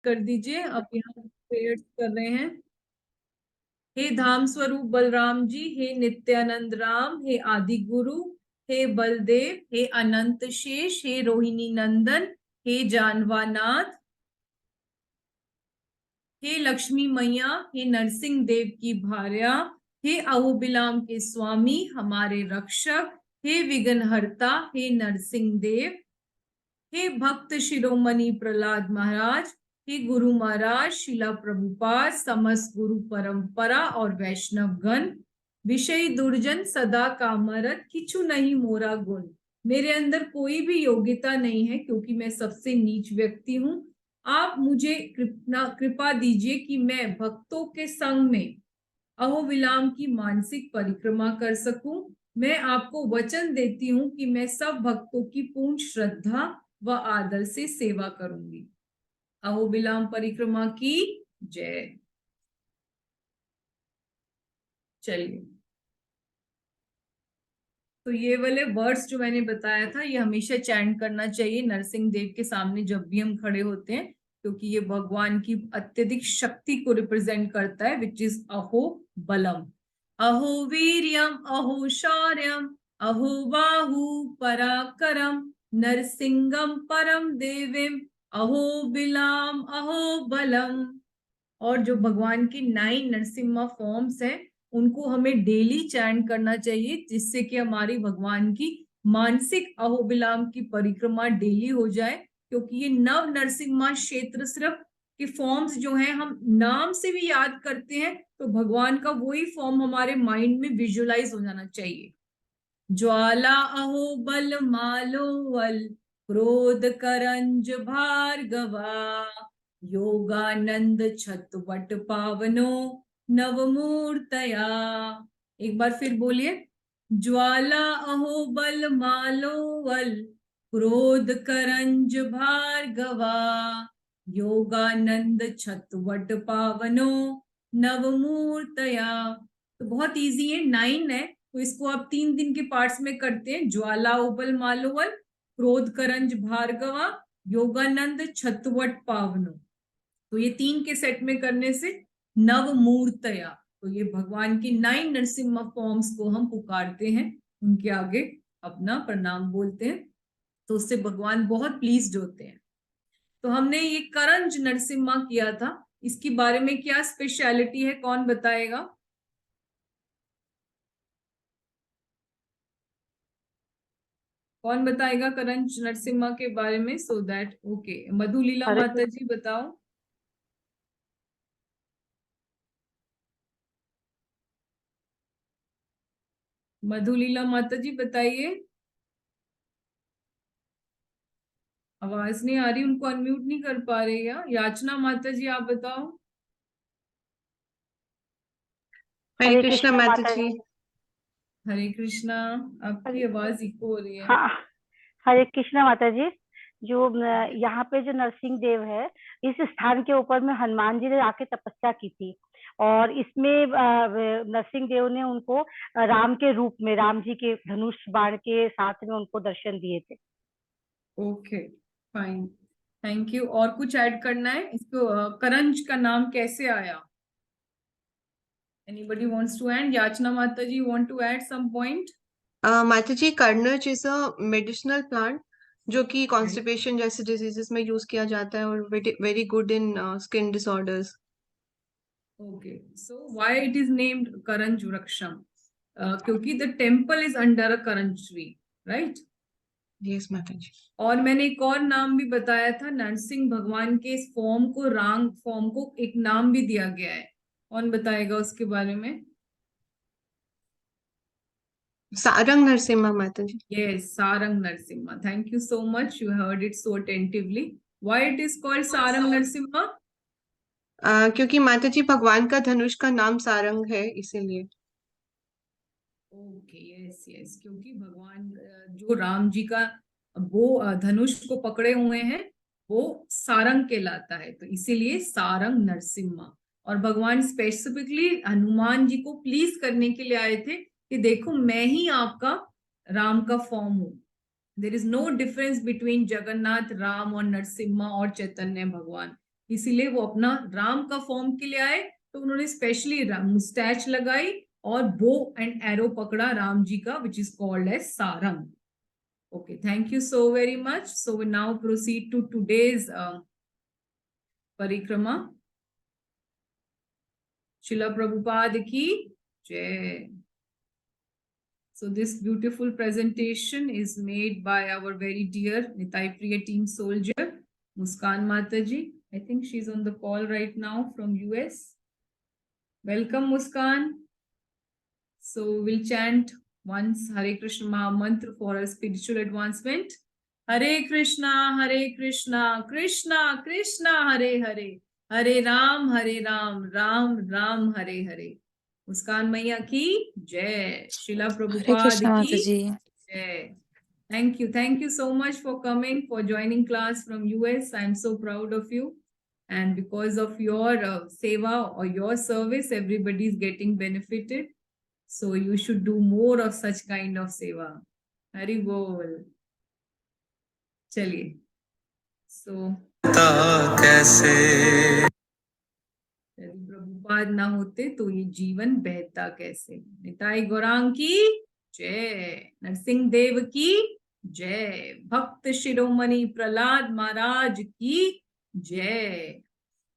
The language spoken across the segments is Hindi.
कर दीजिए। अब यहाँ प्रेयर्स कर रहे हैं। हे धाम स्वरूप बलराम जी, हे नित्यानंद राम, हे आदि गुरु, हे बलदेव, हे अनंत शेष, हे रोहिणी नंदन, हे जानवानाथ, हे लक्ष्मी मैया, हे नरसिंह देव की भार्या, हे अहोबिलाम के स्वामी, हमारे रक्षक, हे विघ्नहर्ता, हे नरसिंह देव, हे भक्त शिरोमणि प्रहलाद महाराज, हे गुरु महाराज, शिला प्रभुपाद, समस्त गुरु परंपरा और वैष्णव गण, विषय दुर्जन सदा कामरत, किछु नहीं मोरा गुण। मेरे अंदर कोई भी योग्यता नहीं है क्योंकि मैं सबसे नीच व्यक्ति हूँ। आप मुझे कृपा दीजिए कि मैं भक्तों के संग में अहोबिलाम की मानसिक परिक्रमा कर सकूं। मैं आपको वचन देती हूँ कि मैं सब भक्तों की पूर्ण श्रद्धा व आदर से सेवा करूंगी। अहोबिलाम परिक्रमा की जय। चलिए, तो ये वाले वर्ड्स जो मैंने बताया था ये हमेशा चैंट करना चाहिए नरसिंह देव के सामने जब भी हम खड़े होते हैं, क्योंकि ये भगवान की अत्यधिक शक्ति को रिप्रेजेंट करता है, विच इज अहो बलम। अहो वीर्यम, अहो शौर्यम, अहो बाहु पराकरम, नरसिंगम परम देवीम, अहो बिलाम, अहो बलम। और जो भगवान की 9 नरसिम्हा फॉर्म्स हैं उनको हमें डेली चैंट करना चाहिए, जिससे कि हमारी भगवान की मानसिक अहोबिलाम की परिक्रमा डेली हो जाए। क्योंकि ये नव नरसिम्हा क्षेत्र सिर्फ के फॉर्म्स जो हैं हम नाम से भी याद करते हैं, तो भगवान का वही फॉर्म हमारे माइंड में विजुअलाइज हो जाना चाहिए। ज्वाला अहो बल मालोवल, क्रोध करंज भार्गवा, योगानंद छतवट पावनो, नवमूर्तया। एक बार फिर बोलिए। ज्वाला अहो बल मालोवल, क्रोध करंज भार्गवा, योगानंद छतवट पावनो, नवमूर्तया। तो बहुत इजी है, 9 है, तो इसको आप 3 दिन के पार्ट्स में करते हैं। ज्वाला उबल मालोवल, क्रोध करंज भार्गवा, योगानंद छतवट पावनो। तो ये 3 के सेट में करने से नवमूर्तया, तो ये भगवान की 9 नरसिम्हा फॉर्म्स को हम पुकारते हैं, उनके आगे अपना प्रणाम बोलते हैं, तो उससे भगवान बहुत प्लीज्ड होते हैं। तो हमने ये करंज नरसिम्हा किया था, इसके बारे में क्या स्पेशलिटी है, कौन बताएगा? कौन बताएगा करंज नरसिम्हा के बारे में? सो दैट ओके, मधुलीला हरे माता जी बताओ। मधुलीला माता जी बताइए। आवाज नहीं आ रही, उनको अनम्यूट नहीं कर पा रहे या? याचना माता जी आप बताओ। हरे हरे कृष्णा कृष्णा माता माता जी। जी। हरे कृष्णा। आपकी आवाज इको हो रही है। हाँ, हरे कृष्णा माता जी। जो यहाँ पे जो नरसिंह देव है, इस स्थान के ऊपर में हनुमान जी ने आके तपस्या की थी, और इसमें नरसिंह देव ने उनको राम के रूप में, राम जी के धनुष बाण के साथ में उनको दर्शन दिए थे। Okay, fine, thank you. और कुछ ऐड करना है इसको? करंज का नाम कैसे आया? Anybody wants to add? Yachana माता ji want to add some point? माता जी, कर्नज इज अ मेडिसिनल प्लांट जो कि कॉन्स्टिपेशन जैसे डिजीजेस में यूज किया जाता है और very good in skin disorders. Okay, so why it is named करंज वृक्षम? क्योंकि the temple is under a करंज ट्री, राइट? यस माता जी। और मैंने एक और नाम भी बताया था, नरसिंह भगवान के इस फॉर्म को, रांग फॉर्म को एक नाम भी दिया गया है। कौन बताएगा उसके बारे में? सारंग नरसिम्हा माता जी। Yes, Sarang Narasimha. Thank you so much, you heard it so attentively. Why it is called Sarang Narasimha? क्योंकि माता जी भगवान का धनुष का नाम सारंग है, इसीलिए। ओके, यस यस, क्योंकि भगवान जो राम जी का वो धनुष को पकड़े हुए हैं वो सारंग कहलाता है, तो इसीलिए सारंग नरसिम्हा। और भगवान स्पेसिफिकली हनुमान जी को प्लीज करने के लिए आए थे कि देखो मैं ही आपका राम का फॉर्म हूं। There is no difference between Jagannath, Ram और नरसिम्हा और चैतन्य भगवान। इसीलिए वो अपना राम का फॉर्म के लिए आए, तो उन्होंने स्पेशली मुस्टैच लगाई और बो एंड एरो पकड़ा राम जी का, which is called as Sarang. Okay, thank you so very much. So we now proceed to today's parikrama. Srila Prabhupada ki jai. So this beautiful presentation is made by our very dear Nitai Priya team soldier, Muskan Mataji. I think she's on the call right now from US. Welcome, Muskan. So we'll chant once Hare Krishna Maha Mantra for a spiritual advancement. Hare Krishna, Krishna Krishna, Hare Hare, Hare Ram, Ram Ram, Hare Hare. मुस्कान मैया की जय. श्रीला हरे प्रभुपाद कृष्णा माता की जी. जय. Thank you so much for coming, for joining class from US. I am so proud of you, and because of your seva or your service, everybody is getting benefited. So you should do more of such kind of seva. Hari Bol. चलिए. So कैसे यदि प्रभुपाद ना होते तो ये जीवन बहता कैसे. निताई गौरांग की जय. नरसिंह देव की जय. भक्त शिरोमणि प्रहलाद महाराज की जय.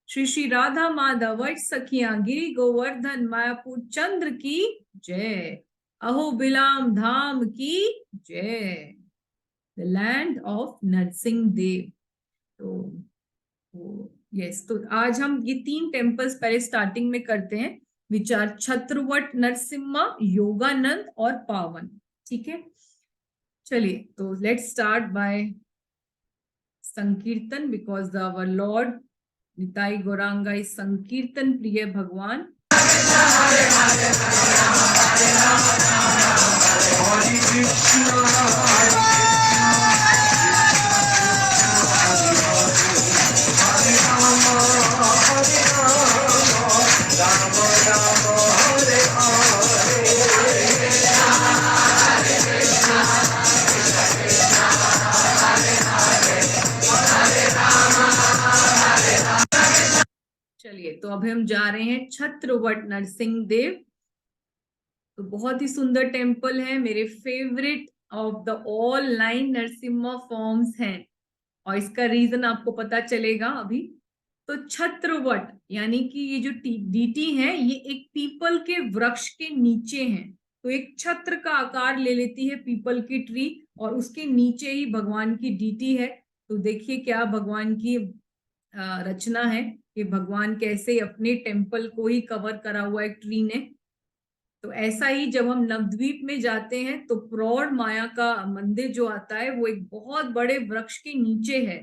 श्री श्री राधा माधव वट सखियां गिरी गोवर्धन मायापुर चंद्र की जय. अहो बिलाम धाम की जय. The land of Narasimha Dev. तो यस, तो आज हम ये 3 टेम्पल्स पहले स्टार्टिंग में करते हैं, विच आर छत्रवट नरसिम्हा, योगानंद और पावन. ठीक है, चलिए. तो let's start by sankirtan, because our lord Nitai Gauranga is sankirtan प्रिय भगवान. चलिए, तो अभी हम जा रहे हैं छत्रवट नरसिंह देव. तो बहुत ही सुंदर टेम्पल है, मेरे favourite of the all 9 Narasimha forms हैं, और इसका रीजन आपको पता चलेगा अभी. तो छत्रवट यानी कि ये जो डीटी है, ये एक पीपल के वृक्ष के नीचे है. तो एक छत्र का आकार ले लेती है पीपल की ट्री, और उसके नीचे ही भगवान की डीटी है. तो देखिए क्या भगवान की रचना है कि भगवान कैसे अपने टेम्पल को ही कवर करा हुआ एक ट्री ने. तो ऐसा ही जब हम नवद्वीप में जाते हैं तो प्रौढ़ माया का मंदिर जो आता है वो एक बहुत बड़े वृक्ष के नीचे है.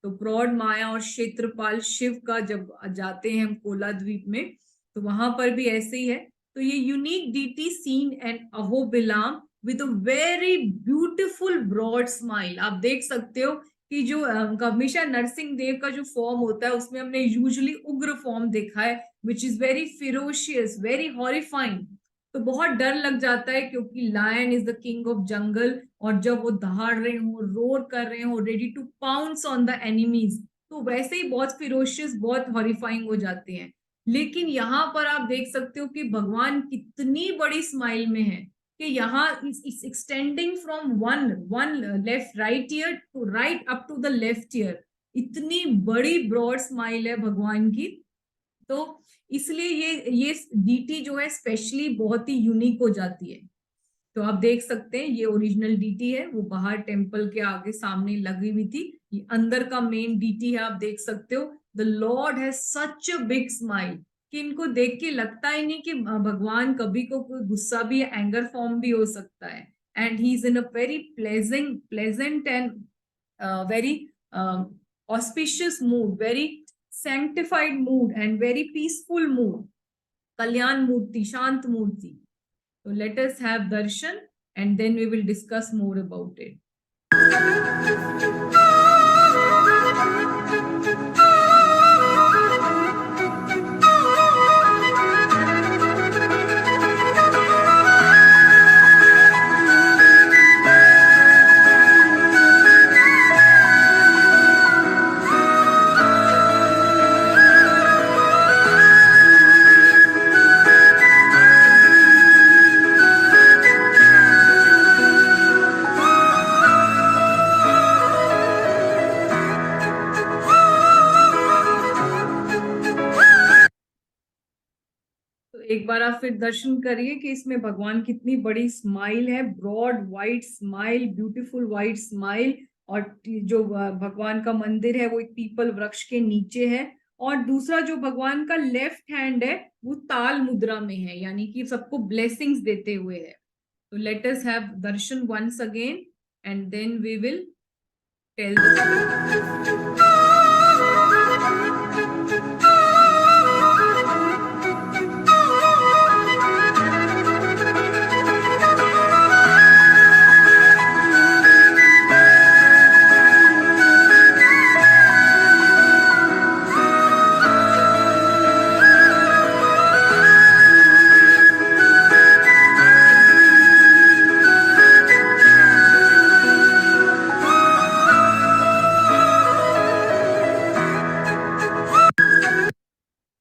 तो प्रौढ़ माया और क्षेत्रपाल शिव का जब जाते हैं हम कोला द्वीप में, तो वहां पर भी ऐसे ही है. तो ये unique deity seen and Ahobilam with a very beautiful broad smile. आप देख सकते हो कि जो हमेशा नरसिंह देव का जो फॉर्म होता है उसमें हमने यूजुअली उग्र फॉर्म देखा है, which is very ferocious, very horrifying. तो बहुत डर लग जाता है क्योंकि lion is the king of jungle, और जब वो दहाड़ रहे हो, रोर कर रहे हो, ready to pounce on the enemies, तो वैसे ही बहुत फिरोशियस, बहुत हॉरिफाइंग हो जाते हैं. लेकिन यहाँ पर आप देख सकते हो कि भगवान कितनी बड़ी स्माइल में है कि यहाँ is extending from one left right ear to right up to the left ear. इतनी बड़ी ब्रॉड स्माइल है भगवान की. तो इसलिए ये डीटी जो है स्पेशली बहुत ही यूनिक हो जाती है. तो आप देख सकते हैं ये ओरिजिनल डीटी है, वो बाहर टेम्पल के आगे सामने लगी हुई थी. ये अंदर का मेन डीटी है, आप देख सकते हो. The Lord has such a big smile कि इनको देख के लगता ही नहीं कि भगवान कभी को कोई गुस्सा भी, एंगर फॉर्म भी हो सकता है. And he is in a very pleasant and very auspicious mood, very sanctified mood and very peaceful mood, kalyan murti, shant murti. So let us have darshan and then we will discuss more about it. एक बार आप फिर दर्शन करिए कि इसमें भगवान कितनी बड़ी स्माइल है, broad white smile, beautiful white smile. और जो भगवान का मंदिर है वो एक पीपल वृक्ष के नीचे है। और दूसरा जो भगवान का लेफ्ट हैंड है वो ताल मुद्रा में है, यानी कि सबको ब्लेसिंग्स देते हुए है। तो let us have darshan once again and then we will tell the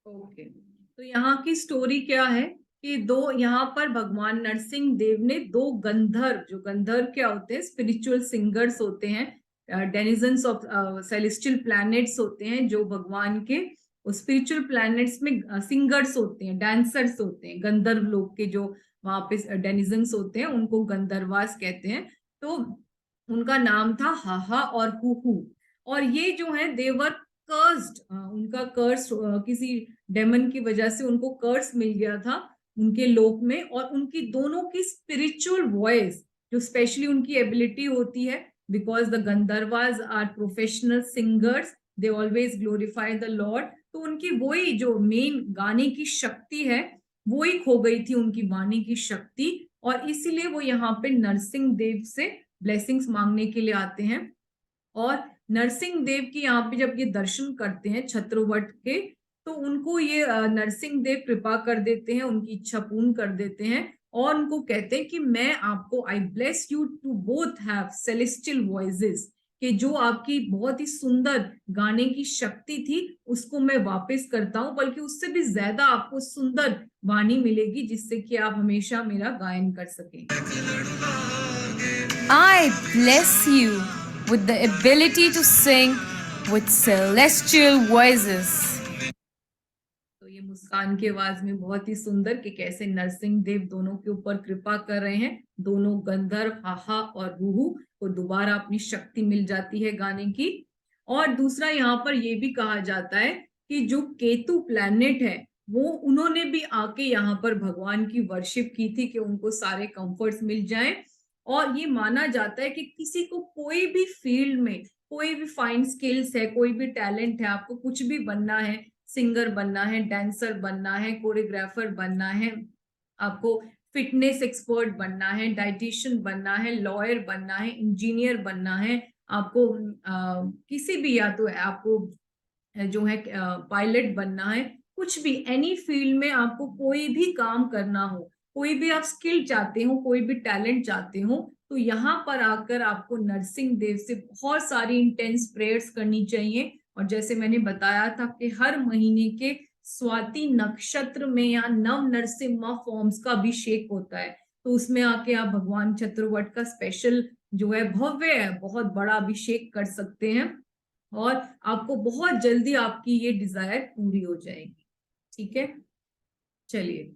okay. तो यहाँ की स्टोरी क्या है कि दो यहाँ पर भगवान नरसिंह देव ने दो गंधर्व, जो गंधर्व क्या होते हैं, स्पिरिचुअल सिंगर्स होते हैं, डेनिजन्स ऑफ सेलेस्टियल प्लैनेट्स होते हैं, जो भगवान के स्पिरिचुअल प्लैनेट्स में सिंगर्स होते हैं, डांसर्स होते हैं। गंधर्व लोग के जो वहां पे डेनिजन्स होते हैं उनको गंधर्वास कहते हैं। तो उनका नाम था हाहा और हूहू। और ये जो है देवर कर्स्ड, उनका कर्स किसी डेमन की वजह से उनको कर्स मिल गया था उनके लोक में। और उनकी दोनों की स्पिरिचुअल वॉइस, जो स्पेशली उनकी एबिलिटी होती है, because the Gandharvas are professional singers, they always glorify the lord. तो उनकी वही जो मेन गाने की शक्ति है वो ही खो गई थी, उनकी वाणी की शक्ति। और इसीलिए वो यहाँ पे नरसिंह देव से ब्लेसिंग्स मांगने के लिए आते हैं। और नरसिंह देव की यहाँ पे जब ये दर्शन करते हैं छत्रवट के, तो उनको ये नरसिंह देव कृपा कर देते हैं, उनकी इच्छा पूर्ण कर देते हैं। और उनको कहते हैं कि मैं आपको, I bless you two both have celestial voices, कि जो आपकी बहुत ही सुंदर गाने की शक्ति थी उसको मैं वापस करता हूँ, बल्कि उससे भी ज्यादा आपको सुंदर वाणी मिलेगी जिससे कि आप हमेशा मेरा गायन कर सकें। I bless you with the ability to sing with celestial voices. तो ये मुस्कान की आवाज में बहुत ही सुंदर कि कैसे नरसिंह देव दोनों के ऊपर कृपा कर रहे हैं। दोनों गंधर्व हाहा और रूहू को दोबारा अपनी शक्ति मिल जाती है गाने की। और दूसरा यहाँ पर ये भी कहा जाता है कि जो केतु प्लैनेट है वो उन्होंने भी आके यहाँ पर भगवान की वर्शिप की थी कि उनको सारे कंफर्ट्स मिल जाएं। और ये माना जाता है कि किसी को कोई भी फील्ड में कोई भी फाइन स्किल्स है, कोई भी टैलेंट है, आपको कुछ भी बनना है, सिंगर बनना है, डांसर बनना है, कोरियोग्राफर बनना है, आपको फिटनेस एक्सपर्ट बनना है, डाइटिशियन बनना है, लॉयर बनना है, इंजीनियर बनना है, आपको किसी भी, या तो आपको जो है पायलट बनना है, कुछ भी एनी फील्ड में आपको कोई भी काम करना हो, कोई भी आप स्किल चाहते हो, कोई भी टैलेंट चाहते हो, तो यहाँ पर आकर आपको नरसिंह देव से बहुत सारी इंटेंस प्रेयर्स करनी चाहिए। और जैसे मैंने बताया था कि हर महीने के स्वाति नक्षत्र में यहाँ नव नरसिम्हा फॉर्म्स का अभिषेक होता है, तो उसमें आके आप भगवान छत्रवट का स्पेशल जो है भव्य है बहुत बड़ा अभिषेक कर सकते हैं और आपको बहुत जल्दी आपकी ये डिजायर पूरी हो जाएगी। ठीक है, चलिए।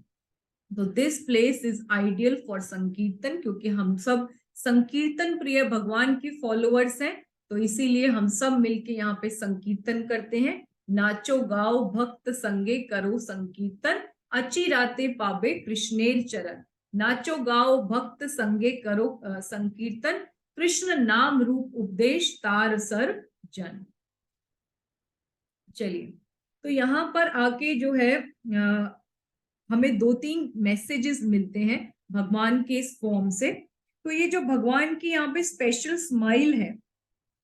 तो this place is ideal for संकीर्तन, क्योंकि हम सब संकीर्तन प्रिय भगवान के फॉलोअर्स हैं, तो इसीलिए हम सब मिलके यहाँ पे संकीर्तन करते हैं। नाचो गाओ भक्त संगे करो संकीर्तन, अची राते पावे कृष्णेर चरण। नाचो गाओ भक्त संगे करो संकीर्तन, कृष्ण नाम रूप उपदेश तार सर जन। चलिए, तो यहाँ पर आके जो है हमें 2-3 मैसेजेस मिलते हैं भगवान के इस फॉर्म से। तो ये जो भगवान की यहाँ पे स्पेशल स्माइल है,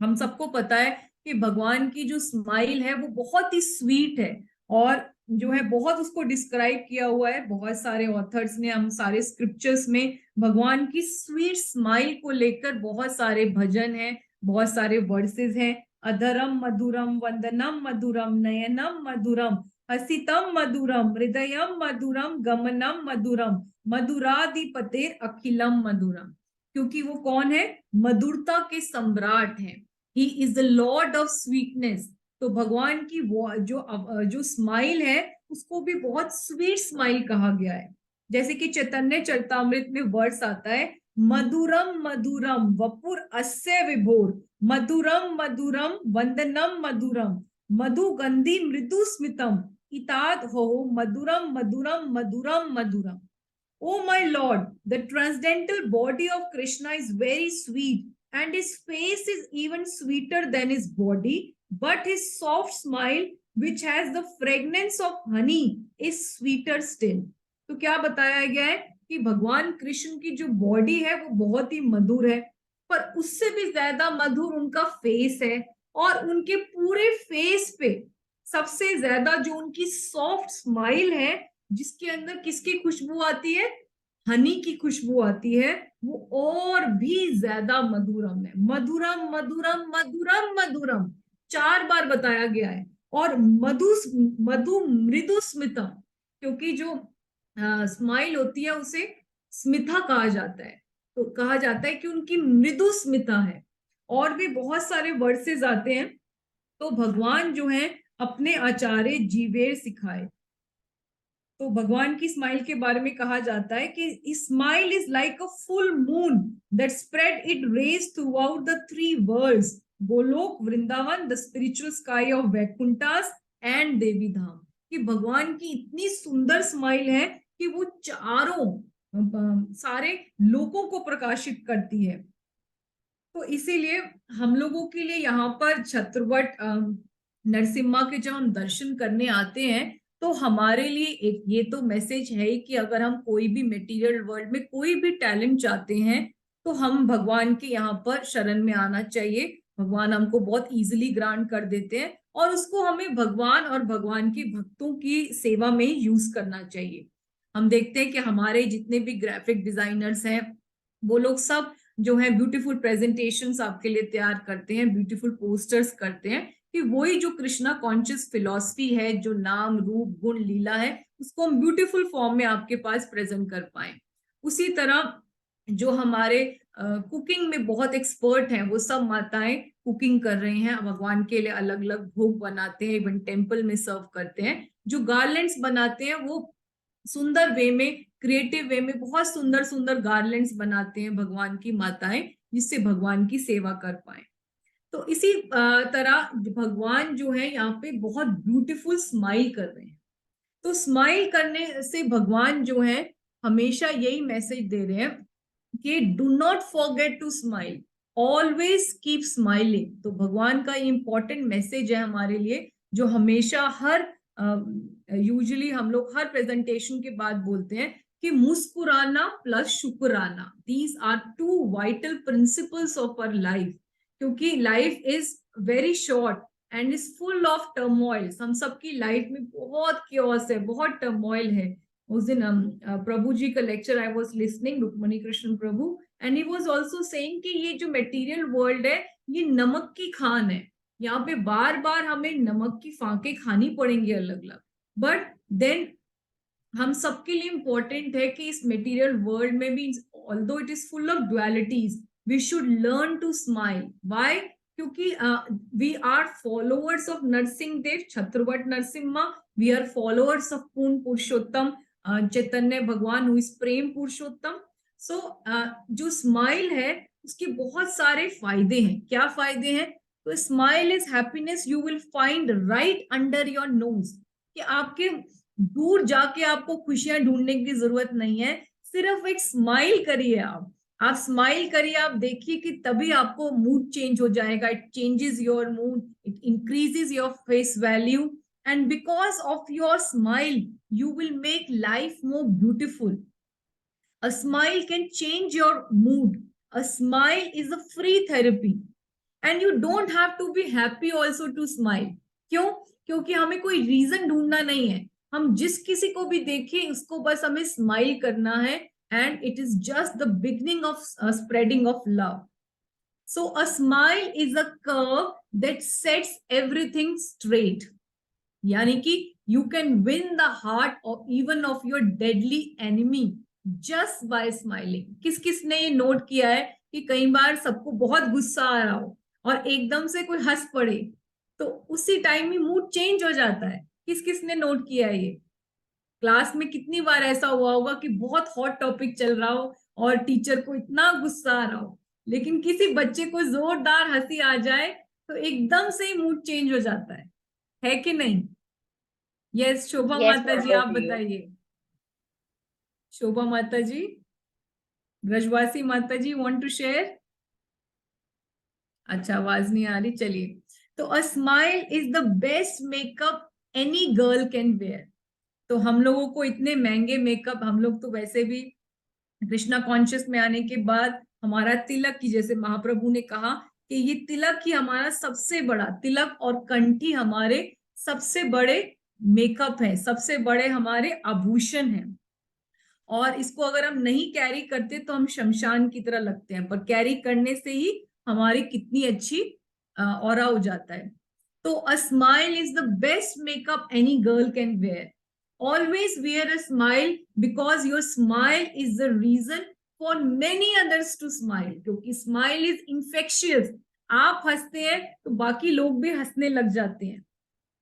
हम सबको पता है कि भगवान की जो स्माइल है वो बहुत ही स्वीट है और जो है बहुत उसको डिस्क्राइब किया हुआ है बहुत सारे ऑथर्स ने, हम सारे स्क्रिप्चर्स में भगवान की स्वीट स्माइल को लेकर बहुत सारे भजन हैं, बहुत सारे वर्सेस हैं। अधरम मधुरम वंदनम मधुरम नयनम मधुरम हसितम मधुरम हृदयम मधुरम गमनम मधुरम मधुराधिपतेर अखिलम मधुरम। क्योंकि वो कौन है? मधुरता के सम्राट हैं। He is the Lord of sweetness. तो भगवान की वो जो स्माइल है उसको भी बहुत स्वीट स्माइल कहा गया है। जैसे कि चैतन्य चरितामृत में वर्ड्स आता है, मधुरम मधुरम वपुर अस्य विभोर, मधुरम मधुरम वंदनम मधुरम, मधुगंधी मृदु स्मितम इतात हो मधुरम मधुरम मधुरम मधुरम। Oh my Lord, the transcendental body of Krishna is very sweet, and his face is even sweeter than his body, but his soft smile, which has the fragrance of honey, is sweeter still. तो क्या बताया गया है कि भगवान कृष्ण की जो बॉडी है वो बहुत ही मधुर है, पर उससे भी ज्यादा मधुर उनका फेस है, और उनके पूरे फेस पे सबसे ज्यादा जो उनकी सॉफ्ट स्माइल है, जिसके अंदर किसकी खुशबू आती है, हनी की खुशबू आती है, वो और भी ज्यादा मधुरम है। मधुरम मधुरम मधुरम मधुरम 4 बार बताया गया है। और मधु मृदु स्मितम, क्योंकि जो स्माइल होती है उसे स्मिता कहा जाता है, तो कहा जाता है कि उनकी मृदु स्मिता है। और भी बहुत सारे वर्सेस आते हैं। तो भगवान जो है अपने आचार्य जीवेर सिखाए, तो भगवान की स्माइल के बारे में कहा जाता है कि smile is like a full moon that spread it rays throughout the 3 worlds, Golok, Vrindavan, the spiritual sky of Vaikunthas and Devi Dham. कि भगवान की इतनी सुंदर स्माइल है कि वो चारों सारे लोगों को प्रकाशित करती है। तो इसीलिए हम लोगों के लिए यहाँ पर छत्रवट नरसिम्हा के जब हम दर्शन करने आते हैं, तो हमारे लिए एक ये तो मैसेज है कि अगर हम कोई भी मटेरियल वर्ल्ड में कोई भी टैलेंट चाहते हैं, तो हम भगवान के यहाँ पर शरण में आना चाहिए। भगवान हमको बहुत इजीली ग्रांट कर देते हैं, और उसको हमें भगवान और भगवान के भक्तों की सेवा में ही यूज करना चाहिए। हम देखते हैं कि हमारे जितने भी ग्राफिक डिजाइनर्स हैं, वो लोग सब जो है ब्यूटीफुल प्रेजेंटेशंस आपके लिए तैयार करते हैं, ब्यूटीफुल पोस्टर्स करते हैं, कि वही जो कृष्णा कॉन्शियस फिलॉसफी है, जो नाम रूप गुण लीला है, उसको हम ब्यूटीफुल फॉर्म में आपके पास प्रेजेंट कर पाए। उसी तरह जो हमारे कुकिंग में बहुत एक्सपर्ट हैं, वो सब माताएं कुकिंग कर रही हैं, भगवान के लिए अलग अलग भोग बनाते हैं, इवन टेम्पल में सर्व करते हैं। जो गार्लैंड्स बनाते हैं वो सुंदर वे में, क्रिएटिव वे में बहुत सुंदर सुंदर गार्लैंड्स बनाते हैं भगवान की माताएं, जिससे भगवान की सेवा कर पाए। तो इसी तरह भगवान जो है यहाँ पे बहुत ब्यूटीफुल स्माइल कर रहे हैं। तो स्माइल करने से भगवान जो है हमेशा यही मैसेज दे रहे हैं कि do not forget to smile, always keep smiling. तो भगवान का इंपॉर्टेंट मैसेज है हमारे लिए, जो हमेशा हर यूजुअली हम लोग हर प्रेजेंटेशन के बाद बोलते हैं कि मुस्कुराना प्लस शुक्राना, these are 2 vital principles of our life. क्योंकि life is very short and is full of turmoil. हम सबकी लाइफ में बहुत क्योस है, बहुत टर्मोइल है। उस दिन प्रभु जी का lecture I was listening, Rukmini Krishna Prabhu, and he was also saying कि ये जो मटेरियल वर्ल्ड है ये नमक की खान है, यहाँ पे बार बार हमें नमक की फांके खानी पड़ेंगी अलग अलग, बट देन हम सबके लिए इंपॉर्टेंट है कि इस मटेरियल वर्ल्ड में भी, although it is full of dualities, we should learn to smile. Why? क्योंकि we are followers of Narasimha Dev, Chhatravat Narasimha, we are followers of Purna Purushottam चैतन्य भगवान हु इज प्रेम पुरुषोत्तम। सो जो स्माइल है उसके बहुत सारे फायदे हैं। क्या फायदे हैं? तो smile is happiness you will find right under your nose. कि आपके दूर जाके आपको खुशियां ढूंढने की जरूरत नहीं है, सिर्फ एक स्माइल करिए। आप स्माइल करिए, आप देखिए कि तभी आपको मूड चेंज हो जाएगा। It changes your mood, it increases your face value, and because of your smile you will make life more beautiful. A smile can change your mood. A smile is a free therapy, and you don't have to be happy also to smile. क्यों? क्योंकि हमें कोई रीजन ढूंढना नहीं है, हम जिस किसी को भी देखें उसको बस हमें स्माइल करना है, and it is just the beginning of spreading of love. So a smile is a curve that sets everything straight. यानी कि you can win the heart of even of your deadly enemy just by smiling. किस किस ने ये नोट किया है कि कई बार सबको बहुत गुस्सा आ रहा हो और एकदम से कोई हंस पड़े, तो उसी टाइम में मूड चेंज हो जाता है। किस किस ने नोट किया है ये? क्लास में कितनी बार ऐसा हुआ होगा कि बहुत हॉट टॉपिक चल रहा हो और टीचर को इतना गुस्सा आ रहा हो, लेकिन किसी बच्चे को जोरदार हंसी आ जाए तो एकदम से ही मूड चेंज हो जाता है कि नहीं? यस शोभा माता जी, आप बताइए। शोभा माता जी, ब्रजवासी माता जी, वांट टू शेयर? अच्छा, आवाज नहीं आ रही, चलिए। तो अ smile is the best makeup any girl can wear. तो हम लोगों को इतने महंगे मेकअप, हम लोग तो वैसे भी कृष्णा कॉन्शियस में आने के बाद हमारा तिलक की, जैसे महाप्रभु ने कहा कि ये तिलक ही हमारा सबसे बड़ा, तिलक और कंठी हमारे सबसे बड़े मेकअप है, सबसे बड़े हमारे आभूषण हैं। और इसको अगर हम नहीं कैरी करते तो हम शमशान की तरह लगते हैं, पर कैरी करने से ही हमारी कितनी अच्छी ऑरा हो जाता है। तो अ smile is the best makeup any girl can wear. Always wear a smile because your smile is the reason for many others to smile. क्योंकि smile is infectious. आप हंसते हैं तो बाकी लोग भी हंसने लग जाते हैं।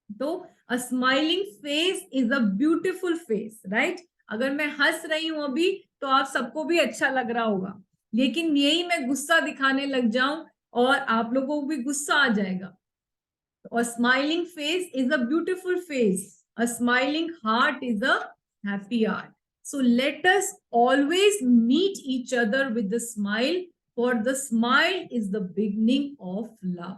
तो a smiling face is a beautiful face, right? अगर मैं हंस रही हूं अभी तो आप सबको भी अच्छा लग रहा होगा, लेकिन यही मैं गुस्सा दिखाने लग जाऊं और आप लोगों को भी गुस्सा आ जाएगा। A smiling face is a beautiful face. A smiling heart is a happy heart. So let us always meet each other with a smile, for the smile is the beginning of love.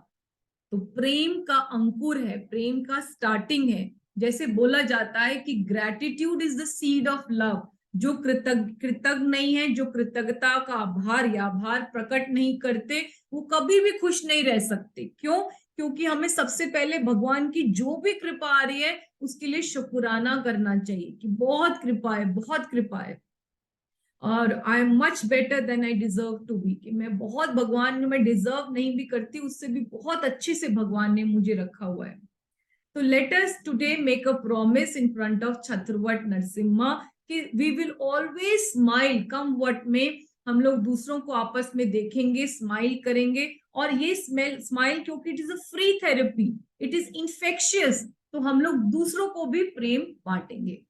तो प्रेम का अंकुर है, प्रेम का स्टार्टिंग है। जैसे बोला जाता है कि gratitude is the seed of love. जो कृतज्ञ नहीं है, जो कृतज्ञता का आभार या आभार प्रकट नहीं करते, वो कभी भी खुश नहीं रह सकते। क्यों? क्योंकि हमें सबसे पहले भगवान की जो भी कृपा आ रही है उसके लिए शुक्राना करना चाहिए कि बहुत कृपा है, बहुत कृपा है, और I am much better than I deserve to be, कि मैं बहुत, भगवान ने, मैं डिजर्व नहीं भी करती, उससे भी बहुत अच्छे से भगवान ने मुझे रखा हुआ है। तो let us today make a promise in front of Chatravata Narasimha कि we will always smile, come what may. हम लोग दूसरों को आपस में देखेंगे, स्माइल करेंगे, और ये स्माइल क्योंकि it is a free therapy, it is infectious, तो हम लोग दूसरों को भी प्रेम बांटेंगे।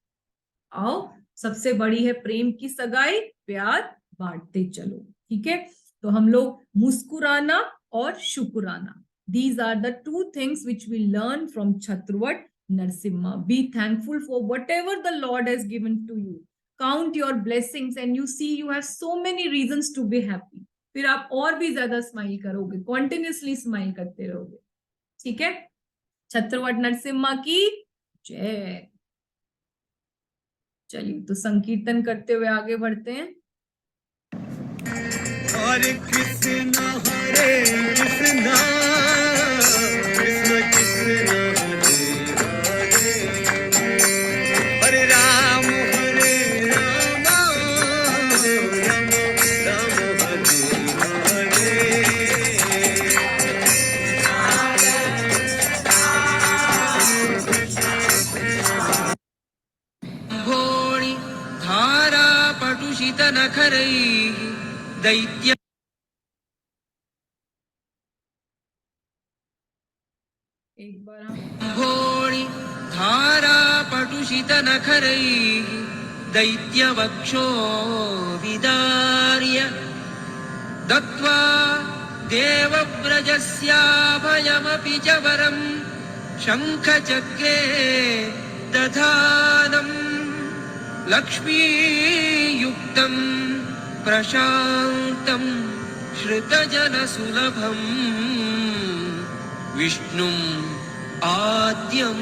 आओ, सबसे बड़ी है प्रेम की सगाई, प्यार बांटते चलो, ठीक है? तो हम लोग मुस्कुराना और शुक्राना, these are the two things which we learn from Chhatravat Narasimha. Be thankful for whatever the Lord has given to you. Count your blessings and you see you have so many reasons to be happy. फिर आप और भी ज्यादा स्माइल करोगे, कॉन्टिन्यूसली स्माइल करते रहोगे, ठीक है? छत्रवट नरसिम्हा की जय। चलिए, तो संकीर्तन करते हुए आगे बढ़ते हैं। हरे कृष्णा कृष्ण कृष्ण हरे राम राम राम भोणि धारा पटुषित नखरैः दैत्य एक बार भोणि धारा पटुषित नखरैः दैत्यवक्षो विदार्य दत्त्वा देवव्रजस्याभयमपि च वरं शङ्खचक्रे दधानम् लक्ष्मीयुक्तं प्रशान्तं श्रुतजनसुलभम् विष्णुम् आद्यं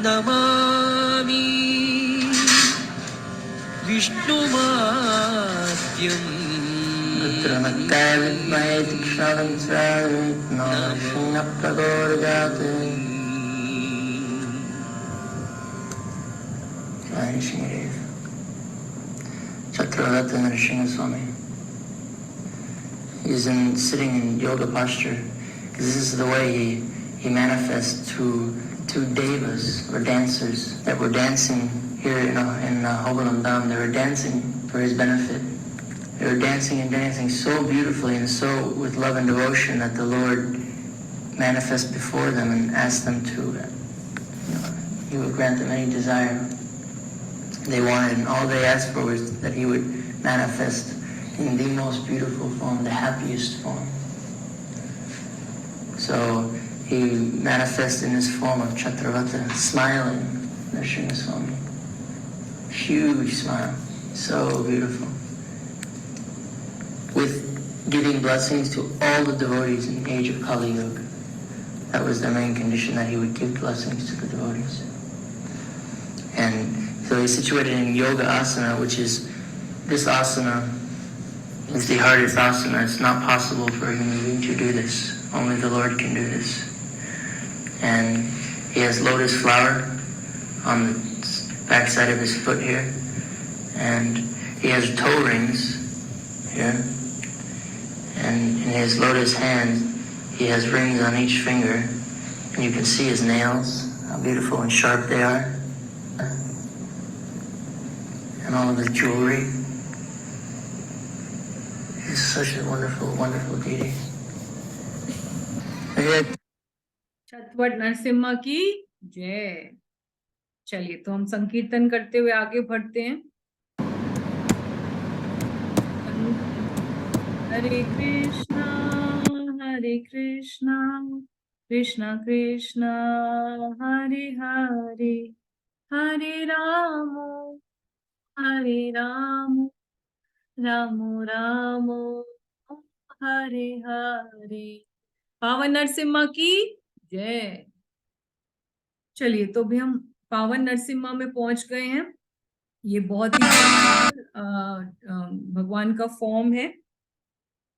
नमामि विष्णुमाद्यम् रुद्रमत्ताय विद्महे तीक्ष्णवंशाय प्रचोदयात्। जय Shridev. Chatravat Narasimha Swami. He's sitting in yoga posture. This is the way he manifests to devas or dancers that were dancing here in Hogalam Dham. They were dancing for his benefit. They were dancing and dancing so beautifully and so with love and devotion that the Lord manifests before them and asks them to he would grant them any desire they wanted, and all they asked for was that he would manifest in the most beautiful form, the happiest form. So he manifests in his form of Chatravata, smiling, Nrsimhaswami. Huge smile, so beautiful. With giving blessings to all the devotees in the age of Kali Yuga. That was the main condition, that he would give blessings to the devotees. And so he's situated in Yoga Asana, which is, this asana is the hardest asana. It's not possible for a human being to do this. Only the Lord can do this. And he has lotus flower on the backside of his foot here. And he has toe rings here. And in his lotus hand, he has rings on each finger. And you can see his nails, how beautiful and sharp they are. And all of his jewelry. He's such a wonderful, wonderful deity. छठवट Narasimha की जय। चलिए, तो हम संकीर्तन करते हुए आगे बढ़ते हैं। हरे कृष्णा कृष्णा कृष्णा हरे हरे, हरे राम राम राम हरे हरे। पावन नरसिम्हा की जय। चलिए, तो अभी हम पावन नरसिम्हा में पहुंच गए हैं। ये बहुत ही भगवान का फॉर्म है।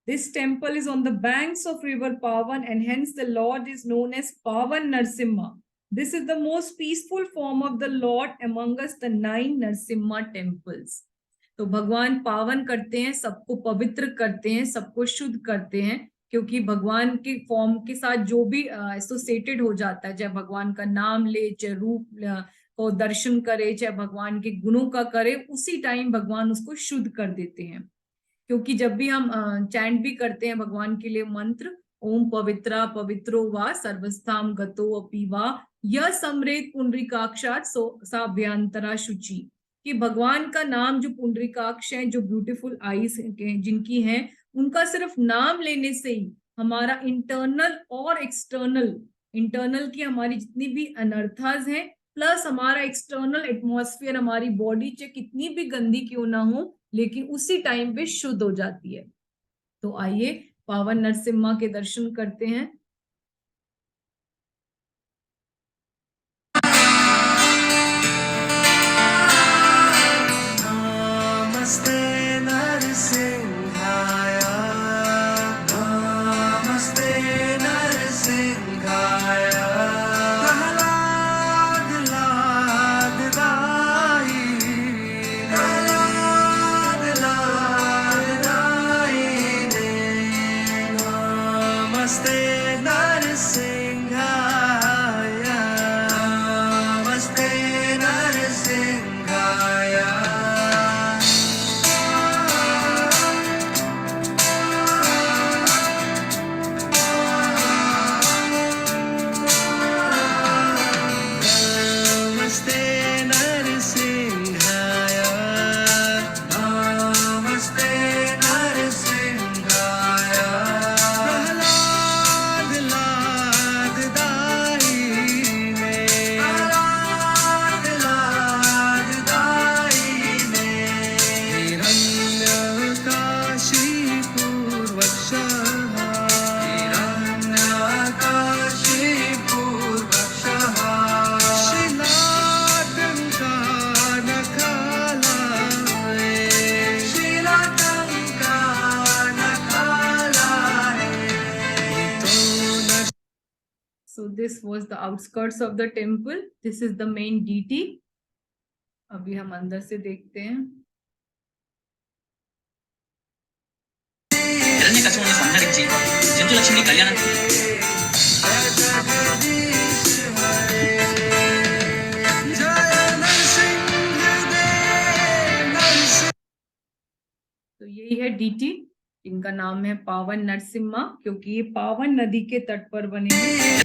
This temple is on the banks of river Pavan, and hence the Lord is known as Pavan Narsimha. This is the most peaceful form of the Lord among us the 9 Narsimha temples. तो भगवान पावन करते हैं, सबको पवित्र करते हैं, सबको शुद्ध करते हैं, क्योंकि भगवान के फॉर्म के साथ जो भी एसोसिएटेड हो जाता है, चाहे भगवान का नाम ले, चाहे रूप को दर्शन करे, चाहे भगवान के गुणों का करे, उसी टाइम भगवान उसको शुद्ध कर देते हैं। क्योंकि जब भी हम चैंट भी करते हैं भगवान के लिए मंत्र, ओम पवित्रा पवित्रो वा सर्वस्थाम गतो अपि वा यह समरेत पुंडरीकाक्षात् साभ्यंतरा शुचि, कि भगवान का नाम जो पुंडरीकाक्ष है, जो ब्यूटीफुल आईज जिनकी हैं, उनका सिर्फ नाम लेने से ही हमारा इंटरनल और एक्सटर्नल, इंटरनल की हमारी जितनी भी अनर्थास हैं, प्लस हमारा एक्सटर्नल एटमॉस्फेयर, हमारी बॉडी चाहे कितनी भी गंदी क्यों ना हो, लेकिन उसी टाइम पे शुद्ध हो जाती है। तो आइए पावन नरसिम्हा के दर्शन करते हैं। नमस्ते नरसिंहाय, नमस्ते नरसिंहाय, प्रहलाद लाददाई, प्रहलाद लाददाई ने। नमस्ते नरसिंहाय, नमस्ते नरसिंहाय। नमस्ते नरसिंहाय, नमस्ते नरसिंहाय, प्रहलाद लाददाई ने, प्रहलाद लाददाई ने। हिरण्यकाशीपूर्वक्षः, हिरण्यकाशीपूर्वक्षः, So this was the outskirts of the temple. This is the main deity. अभी हम अंदर से देखते हैं। హిరణ్యకశిపుని సంహరించి జంతులక్ష్మిని కళ్యాణం तो यही है डीटी, इनका नाम है पावन नरसिम्हा, क्योंकि ये पावन नदी के तट पर बने हैं।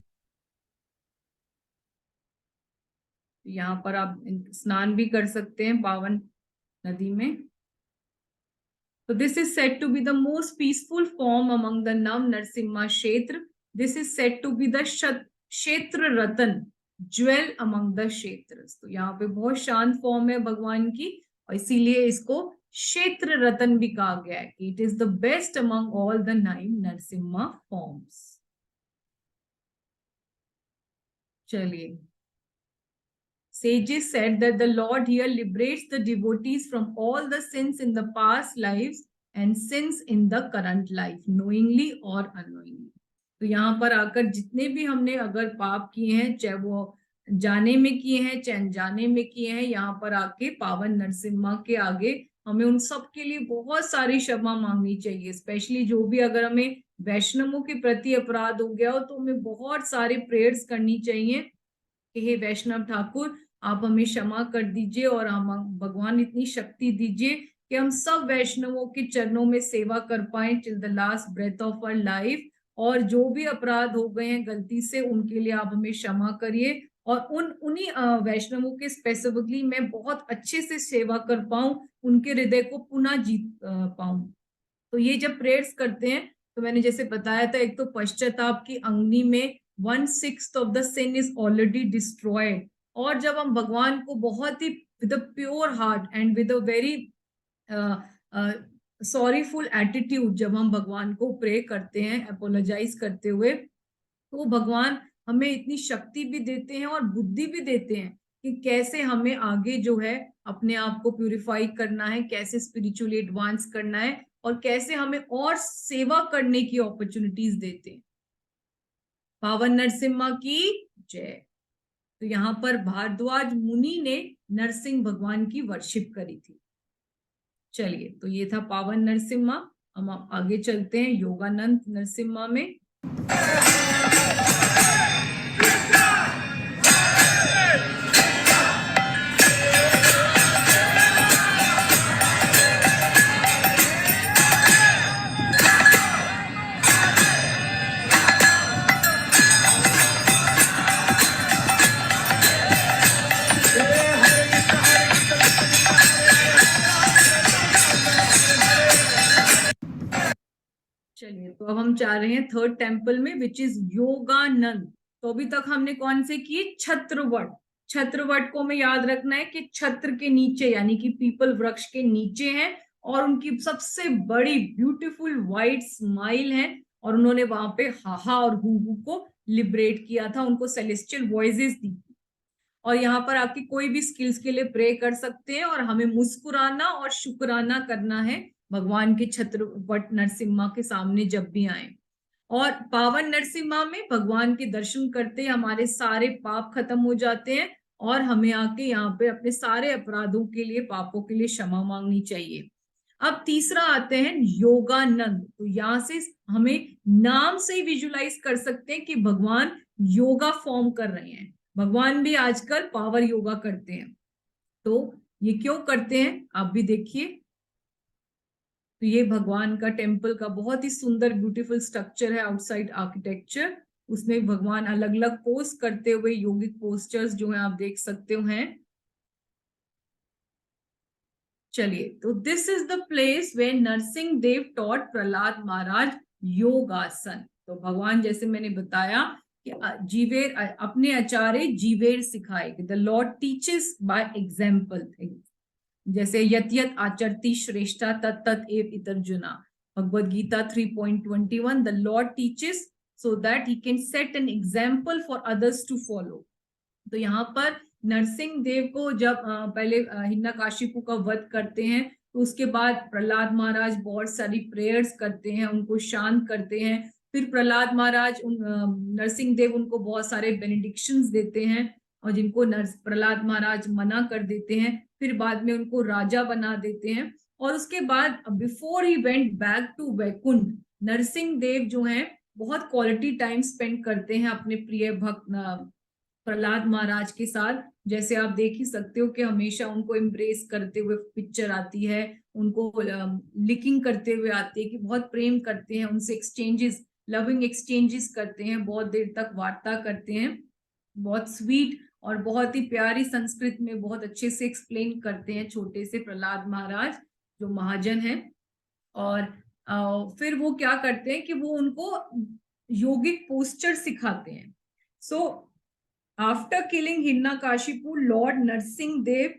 यहाँ पर आप स्नान भी कर सकते हैं पावन नदी में। So this is said to be the most peaceful form among the Nav Narsimha Kshetra. This is said to be the Kshetra Ratan, jewel among the Kshetras. तो यहाँ पे बहुत शांत फॉर्म है भगवान की और इसीलिए इसको क्षेत्र रतन भी कहा गया है कि it is the best among all the 9 Narasimha forms. चलिए, sages said that the Lord here liberates the devotees from all the sins in the past lives and sins in the current life, knowingly or unknowingly. तो यहाँ पर आकर जितने भी हमने अगर पाप किए हैं, चाहे वो जाने में किए हैं चाहे अनजाने में किए हैं, यहाँ पर आके पावन नरसिम्हा के आगे हमें उन सब के लिए बहुत सारी क्षमा मांगनी चाहिए। स्पेशली जो भी अगर हमें वैष्णवों के प्रति अपराध हो गया हो तो हमें बहुत सारे प्रेयर्स करनी चाहिए कि हे वैष्णव ठाकुर आप हमें क्षमा कर दीजिए और हम भगवान इतनी शक्ति दीजिए कि हम सब वैष्णवों के चरणों में सेवा कर पाए till the last breath of our life. और जो भी अपराध हो गए हैं गलती से उनके लिए आप हमें क्षमा करिए और उन्हीं वैष्णवों के स्पेसिफिकली मैं बहुत अच्छे से सेवा कर पाऊं, उनके हृदय को पुनः जीत पाऊं। तो ये जब प्रेयर्स करते हैं तो मैंने जैसे बताया था, एक तो पश्चाताप की अग्नि में 1/6 of the sin is already destroyed. और जब हम भगवान को बहुत ही with a pure heart and with a very sorrowful attitude जब हम भगवान को प्रे करते हैं अपोलोजाइज करते हुए, तो भगवान हमें इतनी शक्ति भी देते हैं और बुद्धि भी देते हैं कि कैसे हमें आगे जो है अपने आप को प्यूरिफाई करना है, कैसे स्पिरिचुअली एडवांस करना है और कैसे हमें और सेवा करने की अपॉर्चुनिटीज देते हैं। पावन नरसिम्हा की जय। तो यहाँ पर भारद्वाज मुनि ने नरसिंह भगवान की वर्शिप करी थी। चलिए, तो ये था पावन नरसिम्हा। हम आगे चलते हैं योगानंद नरसिम्हा में। चलिए, तो अब हम जा रहे हैं थर्ड टेम्पल में विच इज योगानंद। तो अभी तक हमने कौन से किए? छत्रवट। छत्रवट को हमें याद रखना है कि छत्र के नीचे यानी कि पीपल वृक्ष के नीचे है और उनकी सबसे बड़ी ब्यूटीफुल वाइट स्माइल है और उन्होंने वहां पे हाहा और हु को लिबरेट किया था, उनको सेलेस्टियल वॉइसेस दी थी। और यहाँ पर आपकी कोई भी स्किल्स के लिए प्रे कर सकते हैं और हमें मुस्कुराना और शुक्राना करना है भगवान के छत्रवट नरसिम्हा के सामने जब भी आए। और पावन नरसिम्हा में भगवान के दर्शन करते हमारे सारे पाप खत्म हो जाते हैं और हमें आके यहाँ पे अपने सारे अपराधों के लिए, पापों के लिए क्षमा मांगनी चाहिए। अब तीसरा आते हैं योगानंद। तो यहाँ से हमें नाम से ही विजुलाइज कर सकते हैं कि भगवान योगा फॉर्म कर रहे हैं। भगवान भी आजकल पावर योगा करते हैं। तो ये क्यों करते हैं आप भी देखिए। तो ये भगवान का टेम्पल का बहुत ही सुंदर ब्यूटीफुल स्ट्रक्चर है, आउटसाइड आर्किटेक्चर। उसमें भगवान अलग अलग पोज करते हुए योगिक पोस्चर्स जो है आप देख सकते हैं। चलिए, तो this is the place where Narasimha Dev taught Prahlad Maharaj योगासन। तो भगवान जैसे मैंने बताया कि जीवेर अपने आचार्य जीवेर सिखाए, the lord teaches by example. जैसे यत यत आचरति श्रेष्ठा तत् तत् एव इतर्जुना, Bhagavad Gita 3.21, the lord teaches so that he can set an example for others to follow. तो यहाँ पर नरसिंह देव को जब पहले हिरण्यकाशिपु का वध करते हैं तो उसके बाद प्रहलाद महाराज बहुत सारी प्रेयर्स करते हैं, उनको शांत करते हैं। फिर प्रहलाद महाराज नरसिंह देव उनको बहुत सारे बेनिडिक्शंस देते हैं और जिनको प्रहलाद महाराज मना कर देते हैं। फिर बाद में उनको राजा बना देते हैं और उसके बाद before he went back to Vaikuntha, Narasimha Dev जो हैं बहुत क्वालिटी टाइम स्पेंड करते हैं अपने प्रिय भक्त प्रहलाद महाराज के साथ। जैसे आप देख ही सकते हो कि हमेशा उनको एम्ब्रेस करते हुए पिक्चर आती है, उनको लिकिंग करते हुए आती है कि बहुत प्रेम करते हैं उनसे, एक्सचेंजेस, लविंग एक्सचेंजेस करते हैं, बहुत देर तक वार्ता करते हैं, बहुत स्वीट और बहुत ही प्यारी संस्कृत में बहुत अच्छे से एक्सप्लेन करते हैं छोटे से प्रहलाद महाराज जो महाजन हैं। और फिर वो क्या करते हैं कि वो उनको योगिक पोस्चर सिखाते हैं। So after killing Hiranyakashipu, lord Narasimha Dev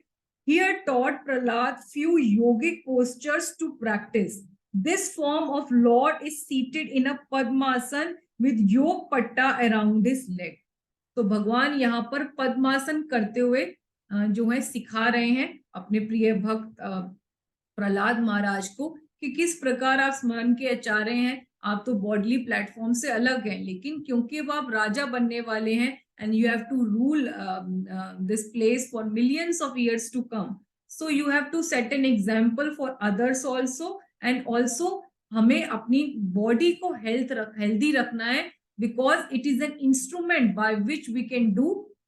here taught Prahlad few yogic postures to practice. This form of Lord is seated in a Padmasan with yog patta around his leg. तो भगवान यहाँ पर पद्मासन करते हुए जो है सिखा रहे हैं अपने प्रिय भक्त प्रहलाद महाराज को कि किस प्रकार आप स्मरण के चाह रहे हैं। आप तो बॉडली प्लेटफॉर्म से अलग हैं, लेकिन क्योंकि अब आप राजा बनने वाले हैं and you have to rule this place for millions of years to come, so you have to set an example for others also, and also हमें अपनी बॉडी को हेल्दी रखना है, because it is an instrument by which we can do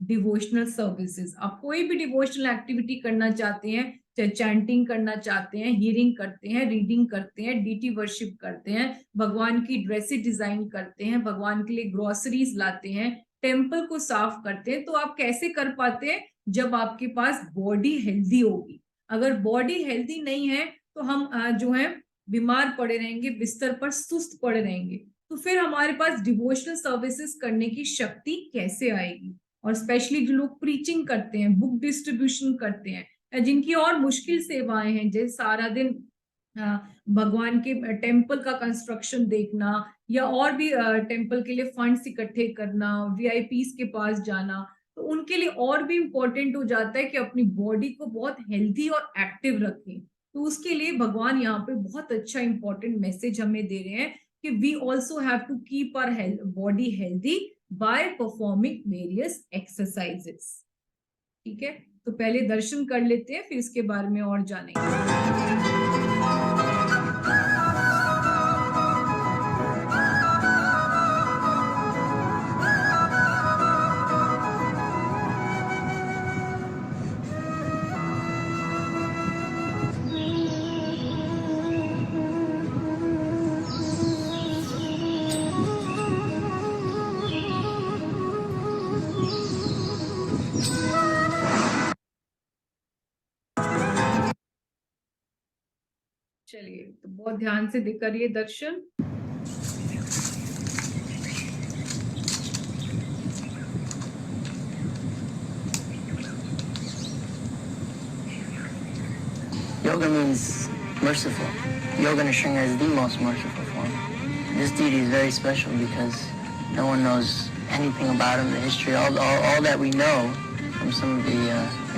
devotional services. आप कोई भी डिवोशनल एक्टिविटी करना चाहते हैं, चाहे चैंटिंग करना चाहते हैं, हियरिंग करते हैं, रीडिंग करते हैं, डीटी वर्शिप करते हैं, भगवान की ड्रेसेस डिजाइन करते हैं, भगवान के लिए ग्रोसरीज लाते हैं, टेम्पल को साफ करते हैं, तो आप कैसे कर पाते हैं? जब आपके पास बॉडी हेल्दी होगी। अगर बॉडी हेल्दी नहीं है तो हम जो है बीमार पड़े रहेंगे, बिस्तर पर सुस्त पड़े रहेंगे, तो फिर हमारे पास डिवोशनल सर्विसेज करने की शक्ति कैसे आएगी? और स्पेशली जो लोग प्रीचिंग करते हैं, बुक डिस्ट्रीब्यूशन करते हैं, जिनकी और मुश्किल सेवाएं हैं, जैसे सारा दिन भगवान के टेम्पल का कंस्ट्रक्शन देखना या और भी टेम्पल के लिए फंड्स इकट्ठे करना, वीआईपीस के पास जाना, तो उनके लिए और भी इम्पोर्टेंट हो जाता है कि अपनी बॉडी को बहुत हेल्दी और एक्टिव रखें। तो उसके लिए भगवान यहाँ पे बहुत अच्छा इंपॉर्टेंट मैसेज हमें दे रहे हैं कि we also have to keep our body healthy by performing various exercises. ठीक है, तो पहले दर्शन कर लेते हैं, फिर इसके बारे में और जानेंगे। चलिए, तो बहुत ध्यान से करिए दर्शन। Yoga means merciful. Yoga Nrsimha is the most merciful form. This deity is very special because no one knows anything about him, the history. All that we know from some of the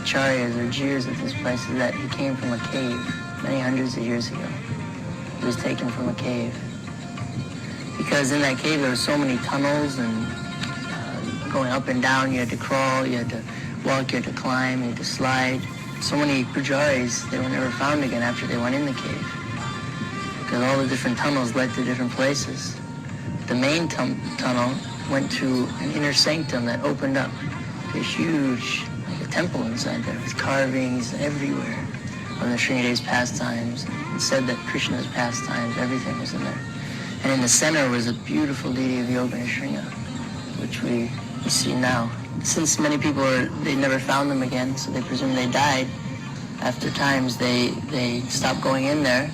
acharyas or jirs of this place is that he came from a cave many hundreds of years ago. He was taken from a cave. Because in that cave there were so many tunnels and going up and down, you had to crawl, you had to walk, you had to climb, you had to slide. So many pujaris, they were never found again after they went in the cave. Because all the different tunnels led to different places. The main tunnel went to an inner sanctum that opened up to a huge like a temple inside there with carvings everywhere. On the Srinivada's pastimes, it said that Krishna's pastimes, everything was in there. And in the center was a beautiful deity of Yoga Nrsimha, which we see now. Since many people they never found them again, so they presume they died. After times, they stopped going in there.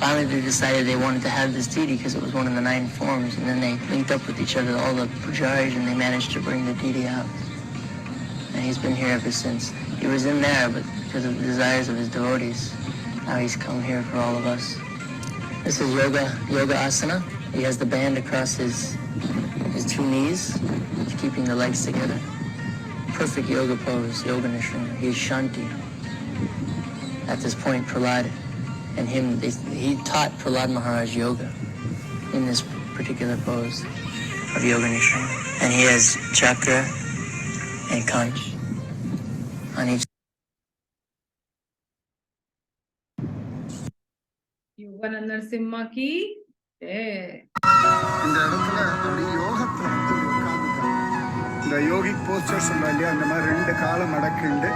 Finally, they decided they wanted to have this deity because it was one of the 9 forms, and then they linked up with each other, all the pujaris, and they managed to bring the deity out. And he's been here ever since. He was in there, but because of the desires of his devotees, now he's come here for all of us. This is Yoga Asana. He has the band across his 2 knees, keeping the legs together. Perfect yoga pose, Yoga Nrsimha. He's Shanti. At this point, Prahlad and him, he taught Prahlad Maharaj yoga in this particular pose of Yoga Nrsimha. And he has chakra and conch on each. Yoga Narasimha की जय। இந்த இடத்துல அப்படியே யோகத்துல வந்து உட்கார்ந்துட்டாங்க. இந்த யோகிக் போஸ்டர் சொல்றா இல்லையா, அந்த மாதிரி 2 காலை மடக்கிண்டு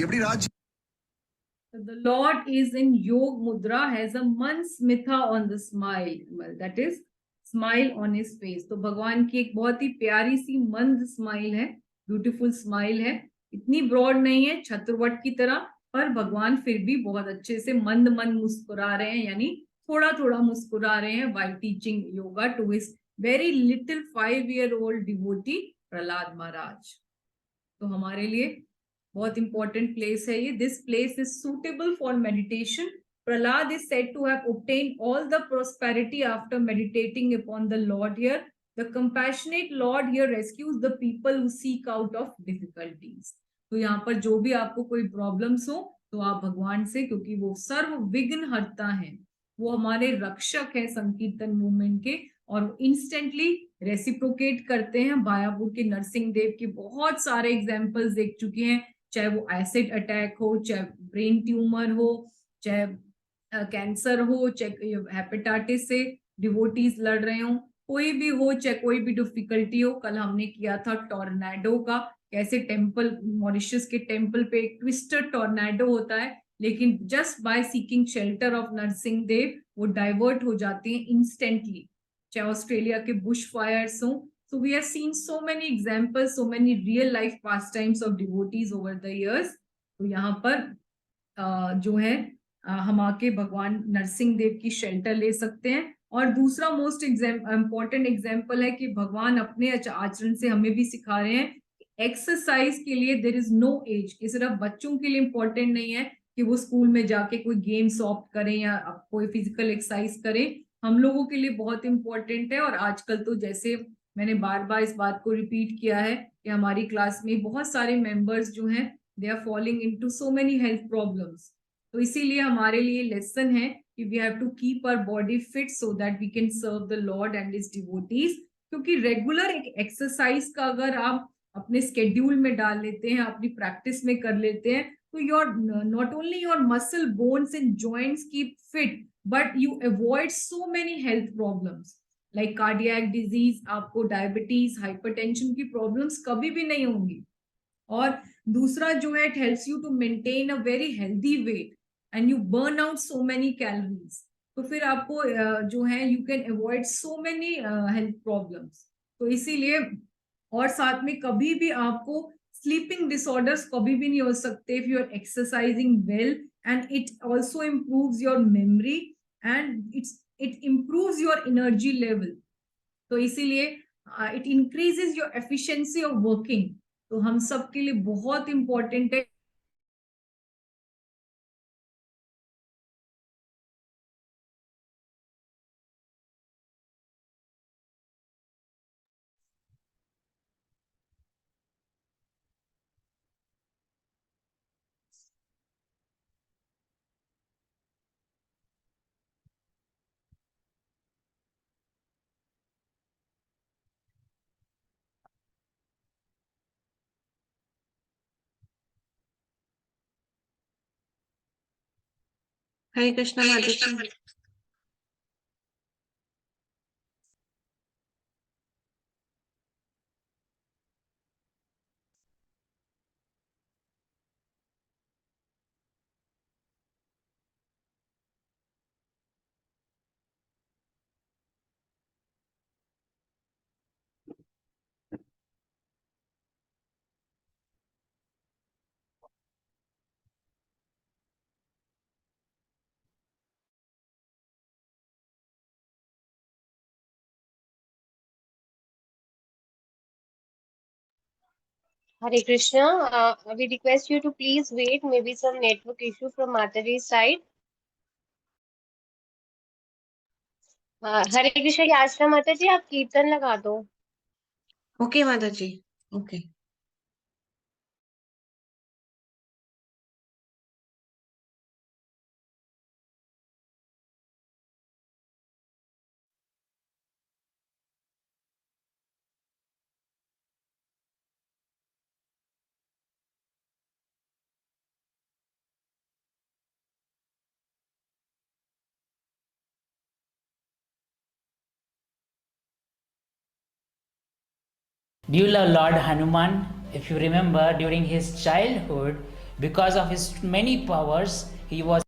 எப்படி ராஜ்யம் The Lord is in Yog Mudra, has a Mansmitha on the smile, well, that is smile on his face. तो भगवान की एक बहुत ही प्यारी सी मंद स्माइल है, ब्यूटीफुल स्माइल है, इतनी ब्रॉड नहीं है छत्रवट की तरह, पर भगवान फिर भी बहुत अच्छे से मंद मंद मुस्कुरा रहे हैं, यानी थोड़ा थोड़ा मुस्कुरा रहे हैं while teaching yoga to his very little 5-year-old devotee Prahlad महाराज. तो हमारे लिए बहुत इंपॉर्टेंट प्लेस है ये. This place is suitable for meditation. Prahlad is said to have obtained all the prosperity after meditating upon the Lord here. The compassionate Lord here rescues the people who seek out of difficulties. तो यहाँ पर जो भी आपको कोई प्रॉब्लम्स हो तो आप भगवान से, क्योंकि वो सर्व विघ्न हरता है, वो हमारे रक्षक है संकीर्तन मूवमेंट के, और इंस्टेंटली रेसिप्रोकेट करते हैं. भायापुर के नरसिंह देव के बहुत सारे एग्जाम्पल्स देख चुके हैं, चाहे वो एसिड अटैक हो, चाहे ब्रेन ट्यूमर हो, चाहे कैंसर हो, चाहे हेपेटाइटिस से डिवोटीज लड़ रहे हो, कोई भी हो, चाहे कोई भी डिफिकल्टी हो. कल हमने किया था टॉर्नेडो का, कैसे टेम्पल, मॉरिशस के टेम्पल पे एक ट्विस्टर टॉर्नेडो होता है, लेकिन just by seeking shelter of Narasimha Dev वो डाइवर्ट हो जाते हैं इंस्टेंटली. चाहे ऑस्ट्रेलिया के बुश फायर्स हो. So we have seen so many examples, so many real life pastimes of devotees over the years. तो यहाँ पर जो है हम आके भगवान नरसिंह देव की शेल्टर ले सकते हैं. और दूसरा मोस्ट इम्पोर्टेंट एग्जाम्पल है कि भगवान अपने आचरण से हमें भी सिखा रहे हैं एक्सरसाइज के लिए देयर इज नो एज. कि सिर्फ बच्चों के लिए इम्पोर्टेंट नहीं है कि वो स्कूल में जाके कोई गेम्स ऑप्ट करें या कोई फिजिकल एक्सरसाइज करें, हम लोगों के लिए बहुत इंपॉर्टेंट है. और आजकल तो जैसे मैंने बार बार इस बात को रिपीट किया है कि हमारी क्लास में बहुत सारे मेंबर्स जो हैं they are falling into so many health problems. तो इसीलिए हमारे लिए लेसन है कि we have to keep our body fit so that we can serve the lord and his devotees. क्योंकि रेगुलर एक एक्सरसाइज का अगर आप अपने स्केड्यूल में डाल लेते हैं, अपनी प्रैक्टिस में कर लेते हैं, तो your not only your muscle, bones and joints keep fit, but you avoid so many health problems like cardiac disease, आपको डायबिटीज, हाइपरटेंशन की प्रॉब्लम्स कभी भी नहीं होंगी. और दूसरा जो है, it helps you to maintain a very healthy weight and you burn out so many calories. तो फिर आपको जो है you can avoid so many health problems. तो इसीलिए, और साथ में कभी भी आपको स्लीपिंग डिसऑर्डर्स कभी भी नहीं हो सकते if you are exercising well. And it also improves your memory and it improves your energy level. तो इसीलिए it increases your efficiency of working. तो हम सब के लिए बहुत इंपॉर्टेंट है. हरे कृष्णा माता जी. Hare Krishna. We request you to please wait. Maybe some network issue from Mataji's side. हरे कृष्ण की आशा माता जी, आप कीर्तन लगा दो. ओके माता जी, okay. Do you love Lord Hanuman? If you remember, during his childhood, Because of his many powers, he was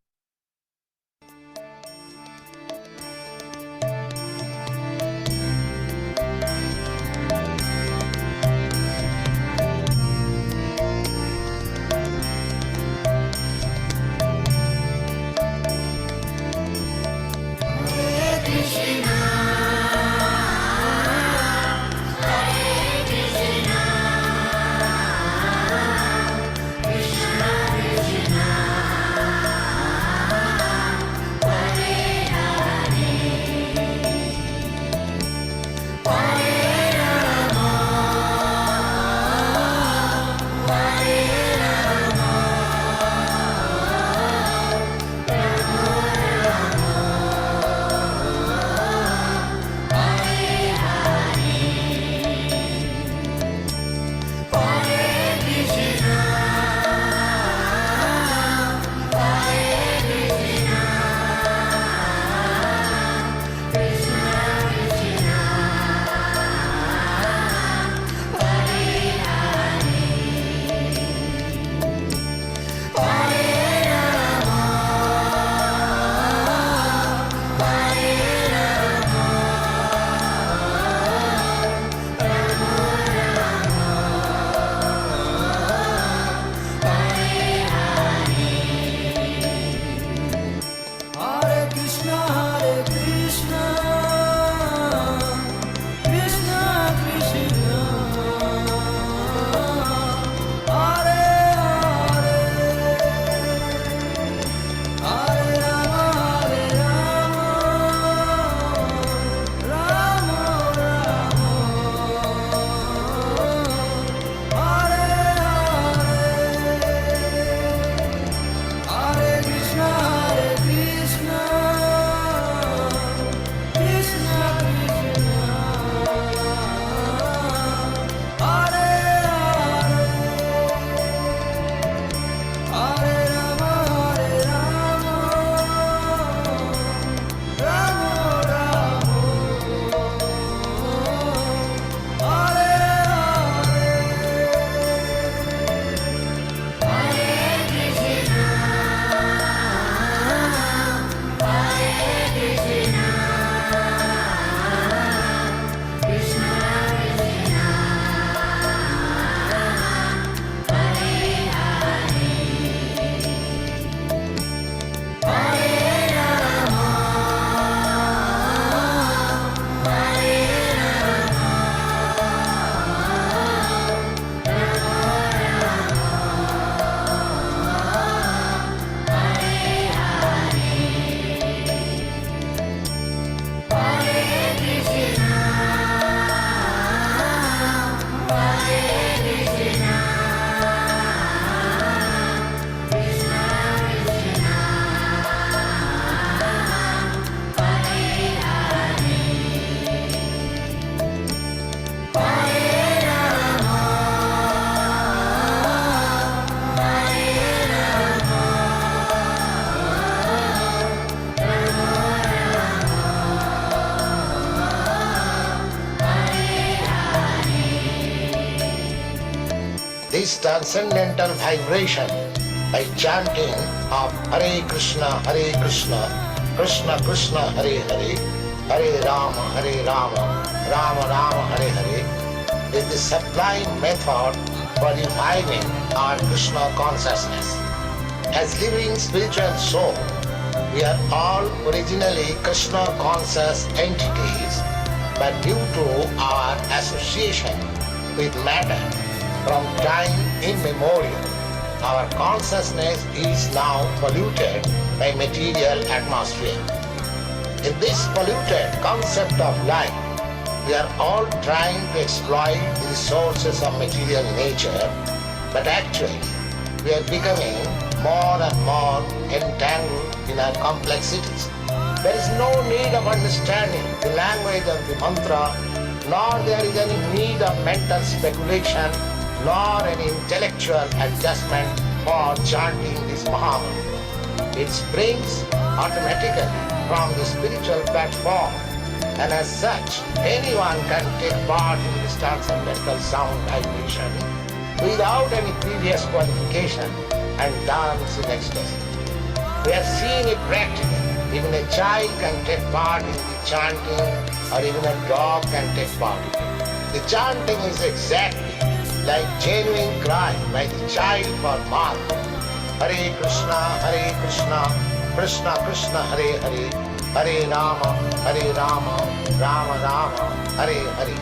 this transcendental vibration by chanting of Hare Krishna, Krishna Krishna, Hare Hare, Hare Rama, Rama Rama, Hare Hare, is the sublime method for reviving our Krishna consciousness. As living spiritual soul, we are all originally Krishna conscious entities, but due to our association with matter from time immemorial, our consciousness is now polluted by material atmosphere. In this polluted concept of life, we are all trying to exploit the resources of material nature, but actually we are becoming more and more entangled in our complexities. There is no need of understanding the language of the mantra, nor there is any need of mental speculation, nor any intellectual adjustment for chanting this Mahamantra. It springs automatically from the spiritual platform, and as such, anyone can take part in this transcendental sound vibration without any previous qualification and dance in ecstasy. We have seen it practically. Even a child can take part in the chanting, or even a dog can take part in it. The chanting is exactly like genuine cry by the child for mother. Hare Krishna, Krishna Krishna, Hare Hare, Hare Rama, Rama Rama, Hare Hare.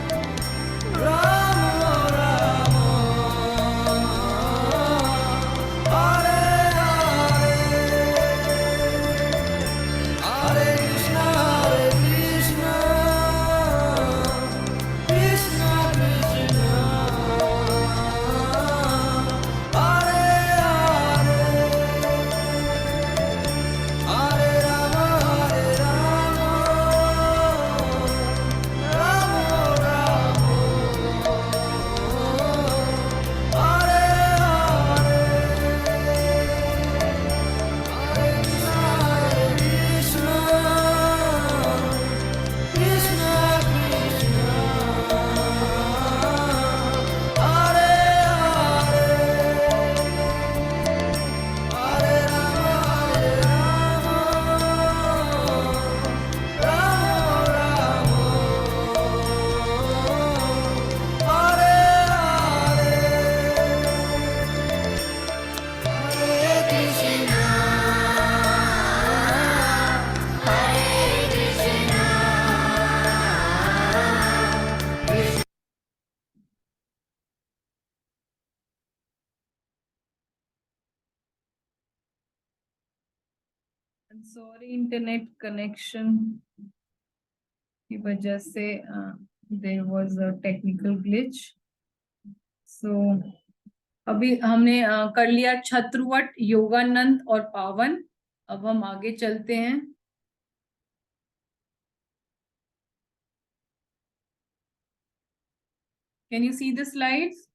Sorry, internet connection की वजह से there was a technical glitch. So अभी हमने कर लिया छत्रवट, योगानंद और पावन। अब हम आगे चलते हैं। Can you see the slides?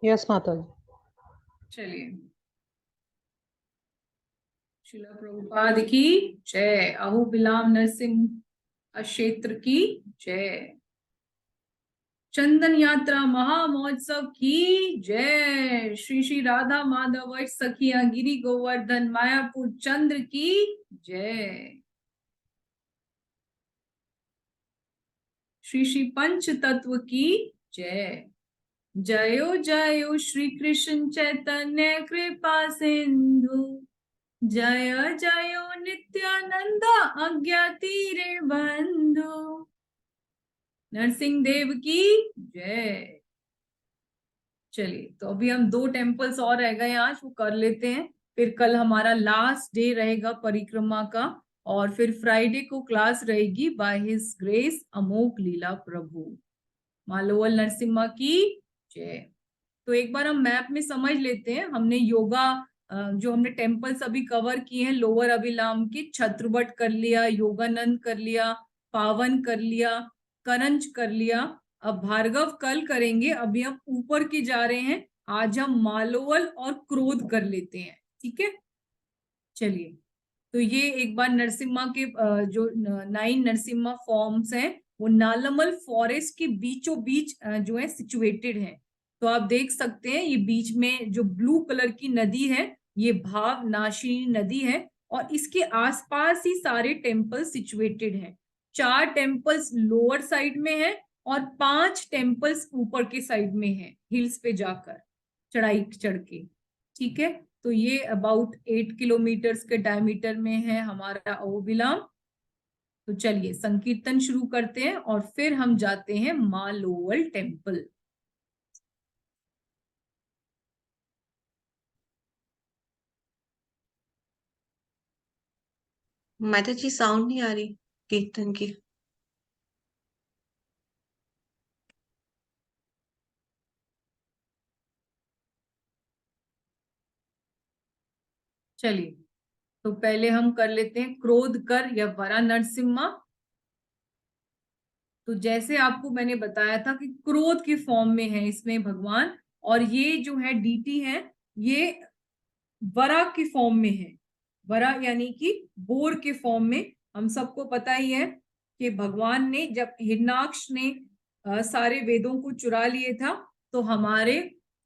Yes माता जी। चलिए, शिला प्रभुपाद की जय, अहोबिलाम नरसिंह क्षेत्र की जय, चंदन यात्रा महामहोत्सव की जय, श्री श्री राधा माधव सखिया गिरी गोवर्धन मायापुर चंद्र की जय, श्री श्री पंच तत्व की जय, जयो जयो श्री कृष्ण चैतन्य कृपा सिंधु, जय जयो नित्यानंद अज्ञातीरे बंधु, नरसिंह देव की जय। चलिए, तो अभी हम 2 टेम्पल्स और रह गए आज, वो कर लेते हैं। फिर कल हमारा लास्ट डे रहेगा परिक्रमा का, और फिर फ्राइडे को क्लास रहेगी बाय हिज ग्रेस अमोघ लीला प्रभु। मालोवल नरसिम्हा की जय। तो एक बार हम मैप में समझ लेते हैं। हमने योगा जो हमने टेम्पल्स अभी कवर किए हैं, लोअर अभिलाम के छत्रवट कर लिया, योगानंद कर लिया, पावन कर लिया, करंज कर लिया। अब भार्गव कल करेंगे, अभी हम ऊपर की जा रहे हैं। आज हम मालोवल और क्रोध कर लेते हैं, ठीक है। चलिए, तो ये एक बार नरसिम्हा के जो 9 नरसिम्हा फॉर्म्स हैं, वो नालमल फॉरेस्ट के बीचों बीच जो है सिचुएटेड है। तो आप देख सकते हैं, ये बीच में जो ब्लू कलर की नदी है, ये भावनाशिनी नदी है, और इसके आसपास ही सारे टेम्पल सिचुएटेड हैं। 4 टेम्पल्स लोअर साइड में है और 5 टेम्पल्स ऊपर के साइड में है, हिल्स पे जाकर चढ़ाई चढ़ के, ठीक है। तो ये अबाउट 8 किलोमीटर्स के डायमीटर में है हमारा अहोबिलाम। तो चलिए संकीर्तन शुरू करते हैं और फिर हम जाते हैं मालोवल टेम्पल। माता जी साउंड नहीं आ रही कीर्तन की। चलिए, तो पहले हम कर लेते हैं क्रोध कर या वरा नरसिम्हा। तो जैसे आपको मैंने बताया था कि क्रोध की फॉर्म में है इसमें भगवान, और ये जो है डीटी है, ये वरा की फॉर्म में है। वरा यानी कि बोर के फॉर्म में। हम सबको पता ही है कि भगवान ने जब हिरणाक्ष ने सारे वेदों को चुरा लिए था, तो हमारे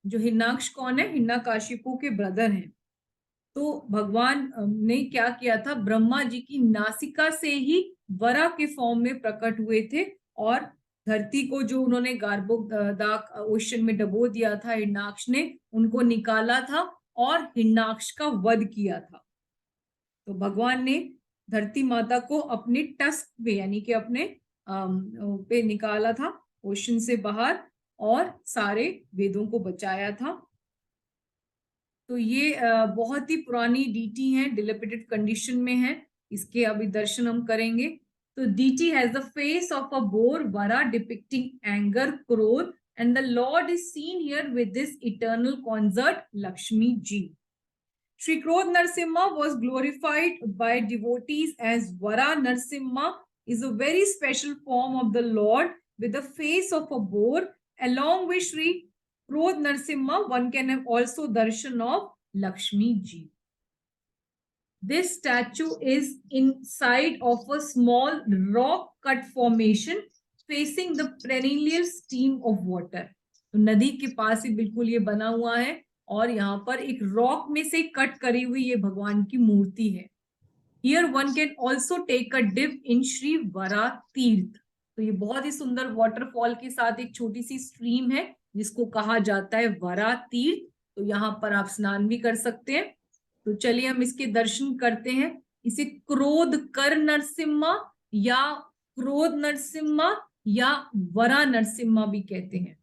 जो हिरण्याक्ष कौन है? हिरण्यकशिपु के ब्रदर हैं। तो भगवान ने क्या किया था? ब्रह्मा जी की नासिका से ही वरा के फॉर्म में प्रकट हुए थे और धरती को जो उन्होंने गार्बोदाक ओशन में डबो दिया था हिरण्याक्ष ने, उनको निकाला था और हिरण्याक्ष का वध किया था। तो भगवान ने धरती माता को अपने टस्क पे यानी कि अपने पे निकाला था ओशन से बाहर और सारे वेदों को बचाया था। तो ये बहुत ही पुरानी डीटी है, डिलेपिटेड कंडीशन में है। इसके अभी दर्शन हम करेंगे। तो deity has the face of a boar, वरा डिपिक्टिंग एंगर, क्रोध, and the lord is seen here with this eternal consort Lakshmi ji. Shri Krodh Narsimha was glorified by devotees as Vara Narsimha is a very special form of the Lord with the face of a boar. Along with Shri Krodh Narsimha, one can have also darshan of Lakshmi ji. This statue is inside of a small rock cut formation facing the perennial stream of water. तो नदी के पास ही बिल्कुल ये बना हुआ है और यहाँ पर एक रॉक में से कट करी हुई ये भगवान की मूर्ति है। Here one can also take a dip in Shri वरा तीर्थ। तो ये बहुत ही सुंदर वाटरफॉल के साथ एक छोटी सी स्ट्रीम है जिसको कहा जाता है वरा तीर्थ। तो यहाँ पर आप स्नान भी कर सकते हैं। तो चलिए हम इसके दर्शन करते हैं। इसे क्रोध कर नरसिम्हा या क्रोध नरसिम्हा या वरा नरसिम्हा भी कहते हैं।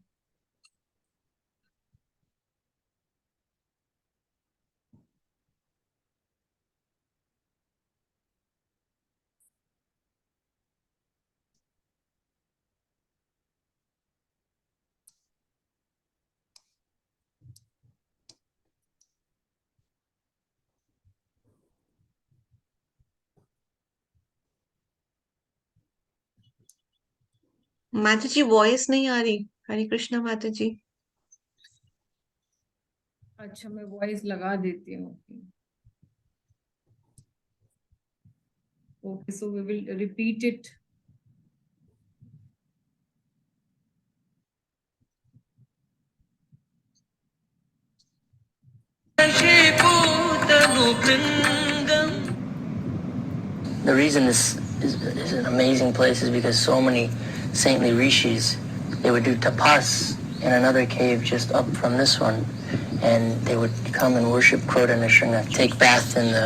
माता जी वॉइस नहीं आ रही। हरे कृष्णा माता जी। अच्छा, मैं वॉइस लगा देती हूँ। Okay, so we will repeat it. The reason this is an amazing place is because so many saintly rishis, they would do tapas in another cave just up from this one, and they would come and worship Krodha Nrsimha, take bath in the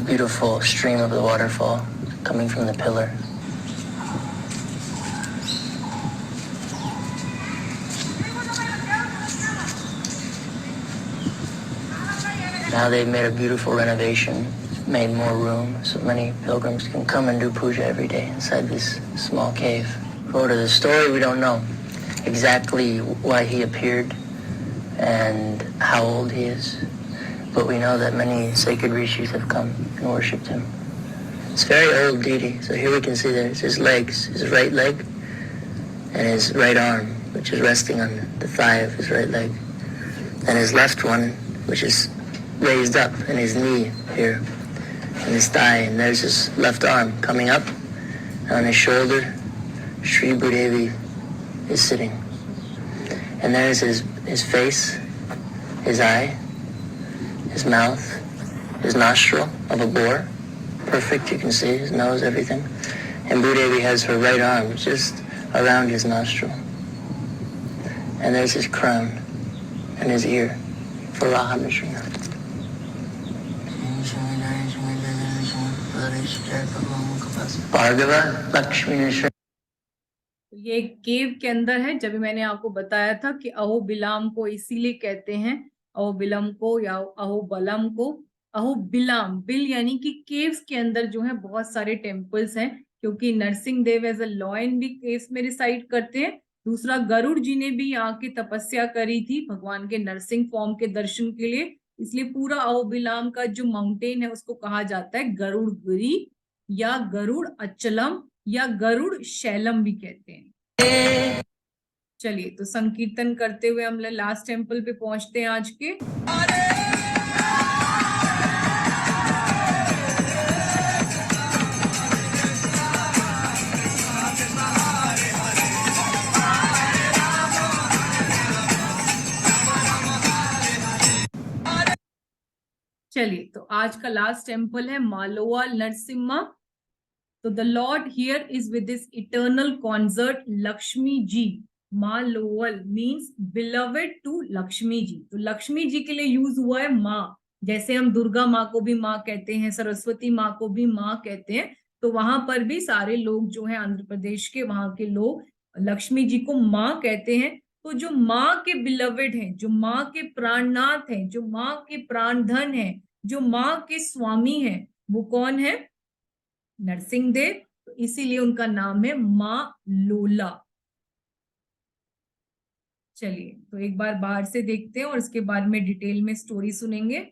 beautiful stream of the waterfall coming from the pillar. Now they've made a beautiful renovation, made more room, so many pilgrims can come and do puja every day inside this small cave. Krodha, the story we don't know exactly why he appeared and how old he is, but we know that many sacred rishis have come and worshipped him. It's a very old deity, so here we can see there's his legs, his right leg and his right arm, which is resting on the thigh of his right leg, and his left one, which is raised up, and his knee here, and his thigh, and there's his left arm coming up. On his shoulder, Shri Bhudevi is sitting. And there's his face, his eye, his mouth, his nostril of a boar. Perfect, you can see his nose, everything. And Bhudevi has her right arm just around his nostril. And there's his crown and his ear for Raha Nrsimha. Bhargava Lakshmi Nrsimha. ये केव के अंदर है। जब मैंने आपको बताया था कि अहोबिलाम को इसीलिए कहते हैं, अहोबिलम को या अहोबलम को। अहोबिलाम, बिल यानी कि केव्स के अंदर जो है बहुत सारे टेम्पल्स हैं, क्योंकि Narsingh Dev as a lion भी केव्स में रिसाइड करते हैं। दूसरा, गरुड़ जी ने भी यहाँ की तपस्या करी थी भगवान के नरसिंह फॉर्म के दर्शन के लिए, इसलिए पूरा अहोबिलाम का जो माउंटेन है उसको कहा जाता है गरुड़गिरी या गरुड़ अचलम या गरुड़ शैलम भी कहते हैं। चलिए, तो संकीर्तन करते हुए हम लास्ट टेम्पल पे पहुंचते हैं आज के। चलिए, तो आज का लास्ट टेम्पल है मालोवा नरसिम्हा। तो the lord here is with this eternal consort Lakshmi ji. Malola means beloved to Lakshmi ji. तो लक्ष्मी जी के लिए यूज हुआ है माँ, जैसे हम दुर्गा माँ को भी माँ कहते हैं, सरस्वती माँ को भी माँ कहते हैं। तो वहां पर भी सारे लोग जो है आंध्र प्रदेश के वहां के लोग लक्ष्मी जी को माँ कहते हैं। तो जो माँ के बिलवेड हैं, जो माँ के प्राणनाथ हैं, जो माँ के प्राणधन हैं, जो माँ के स्वामी हैं, वो कौन है? नरसिंह देव। तो इसीलिए उनका नाम है माँ लोला। चलिए, तो एक बार बाहर से देखते हैं और इसके बाद में डिटेल में स्टोरी सुनेंगे।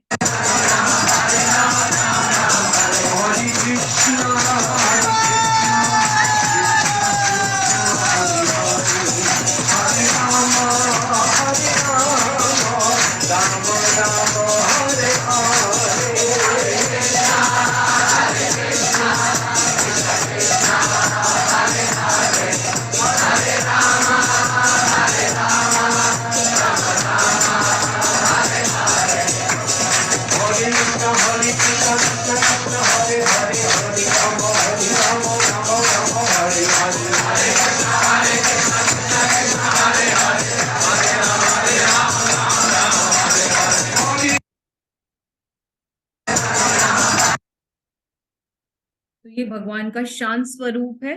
तो ये भगवान का शांत स्वरूप है।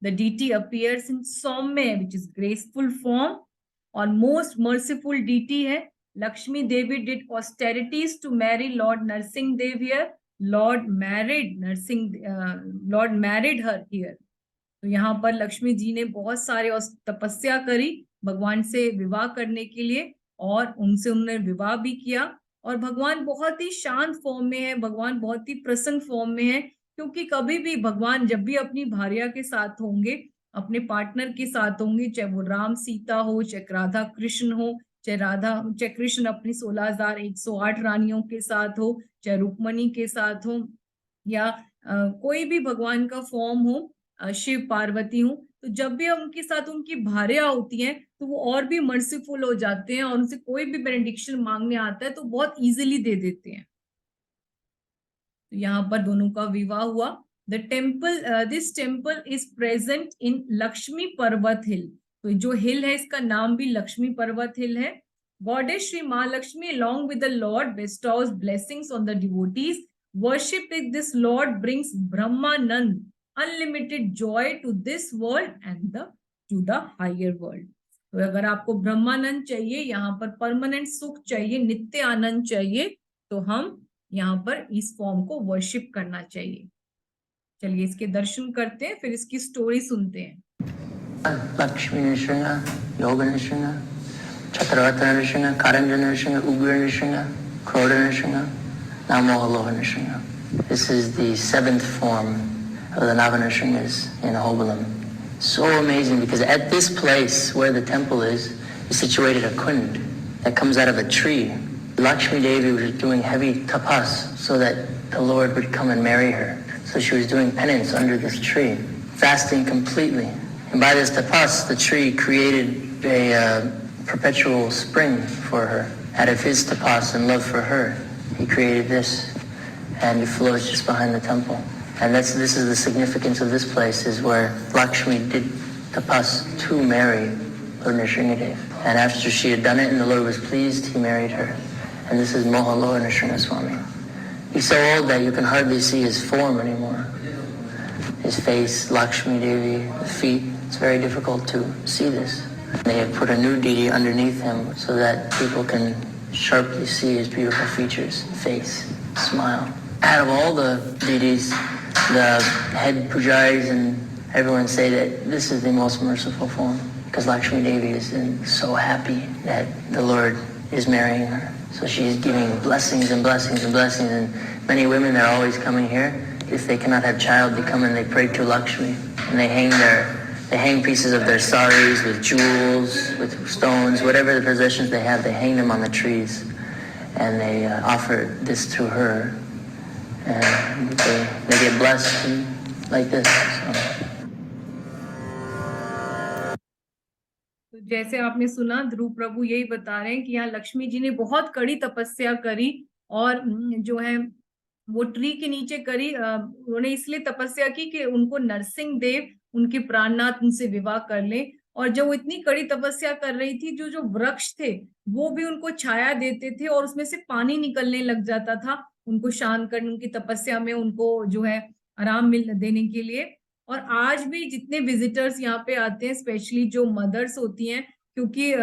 The deity appears in Saumya which is graceful form, और most merciful deity है। लक्ष्मी देवी did austerities to marry Lord Narsingh Dev here. Lord married her here. तो यहाँ पर लक्ष्मी जी ने बहुत सारे तपस्या करी भगवान से विवाह करने के लिए, और उनसे उन्होंने विवाह भी किया। और भगवान बहुत ही शांत फॉर्म में है, भगवान बहुत ही प्रसन्न फॉर्म में है, क्योंकि कभी भी भगवान जब भी अपनी भार्या के साथ होंगे, अपने पार्टनर के साथ होंगे, चाहे वो राम सीता हो, चाहे राधा कृष्ण हो, चाहे कृष्ण अपनी 16,108 रानियों के साथ हो, चाहे रुक्मणी के साथ हो, या कोई भी भगवान का फॉर्म हो, शिव पार्वती हो, तो जब भी उनके साथ उनकी भार्या होती हैं तो वो और भी मर्सीफुल हो जाते हैं, और उनसे कोई भी बेनेडिक्शन मांगने आता है तो बहुत इजीली दे देते हैं। तो यहाँ पर दोनों का विवाह हुआ। This temple is present in Lakshmi पर्वत हिल। तो जो हिल है इसका नाम भी लक्ष्मी पर्वत हिल है। Goddess Shri Mahalakshmi along with the Lord bestows blessings on the devotees. Worship with this Lord brings Brahmanand, unlimited joy to this world and to the higher world. तो अगर आपको ब्रह्मानंद चाहिए, यहाँ पर परमानेंट सुख चाहिए, नित्य आनंद चाहिए, तो हम यहाँ पर इस फॉर्म को वर्शिप करना चाहिए। चलिए इसके दर्शन करते हैं, फिर इसकी स्टोरी सुनते हैं। लक्ष्मी नृसिंह, योग नृसिंह, चक्रवर्ती नृसिंह, कारंज नृसिंह, उग्र नृसिंह, क्रोध Narasimha, Namo Aloha Nrsimha. This is the 7th form of the Navanrsimhas in Hobalam. So amazing, because at this place where the temple is situated a kund that comes out of a tree. Lakshmi Devi was doing heavy tapas so that the Lord would come and marry her. So she was doing penance under this tree, fasting completely. And by this tapas, the tree created a perpetual spring for her. Out of his tapas and love for her, he created this, and it flows just behind the temple. And this is the significance of this place, is where Lakshmi did tapas to marry Lord Nrsimhadev. And after she had done it and the Lord was pleased, he married her. And this is Mohaloa Nrsimha Swami. He's so old that you can hardly see his form anymore. His face, Lakshmi Devi, the feet, it's very difficult to see this. They have put a new deity underneath him so that people can sharply see his beautiful features, face, smile. Out of all the deities, the head pujaris and everyone say that this is the most merciful form, because Lakshmi Devi is so happy that the Lord is marrying her. So she's giving blessings and blessings and blessings, and many women are always coming here. If they cannot have child, they come and they pray to Lakshmi, and they hang pieces of their saris with jewels, with stones, whatever the possessions they have, they hang them on the trees, and they offer this to her, and they get blessed like this. तो जैसे आपने सुना, ध्रुव प्रभु यही बता रहे हैं कि यहाँ लक्ष्मी जी ने बहुत कड़ी तपस्या करी, और जो है वो ट्री के नीचे करी, उन्होंने इसलिए तपस्या की कि उनको नरसिंह देव उनके प्राणनाथ उनसे विवाह कर ले। और जब वो इतनी कड़ी तपस्या कर रही थी, जो जो वृक्ष थे वो भी उनको छाया देते थे और उसमें से पानी निकलने लग जाता था उनको शांत करने, उनकी तपस्या में उनको जो है आराम मिल देने के लिए। और आज भी जितने विजिटर्स यहाँ पे आते हैं, स्पेशली जो मदर्स होती हैं, क्योंकि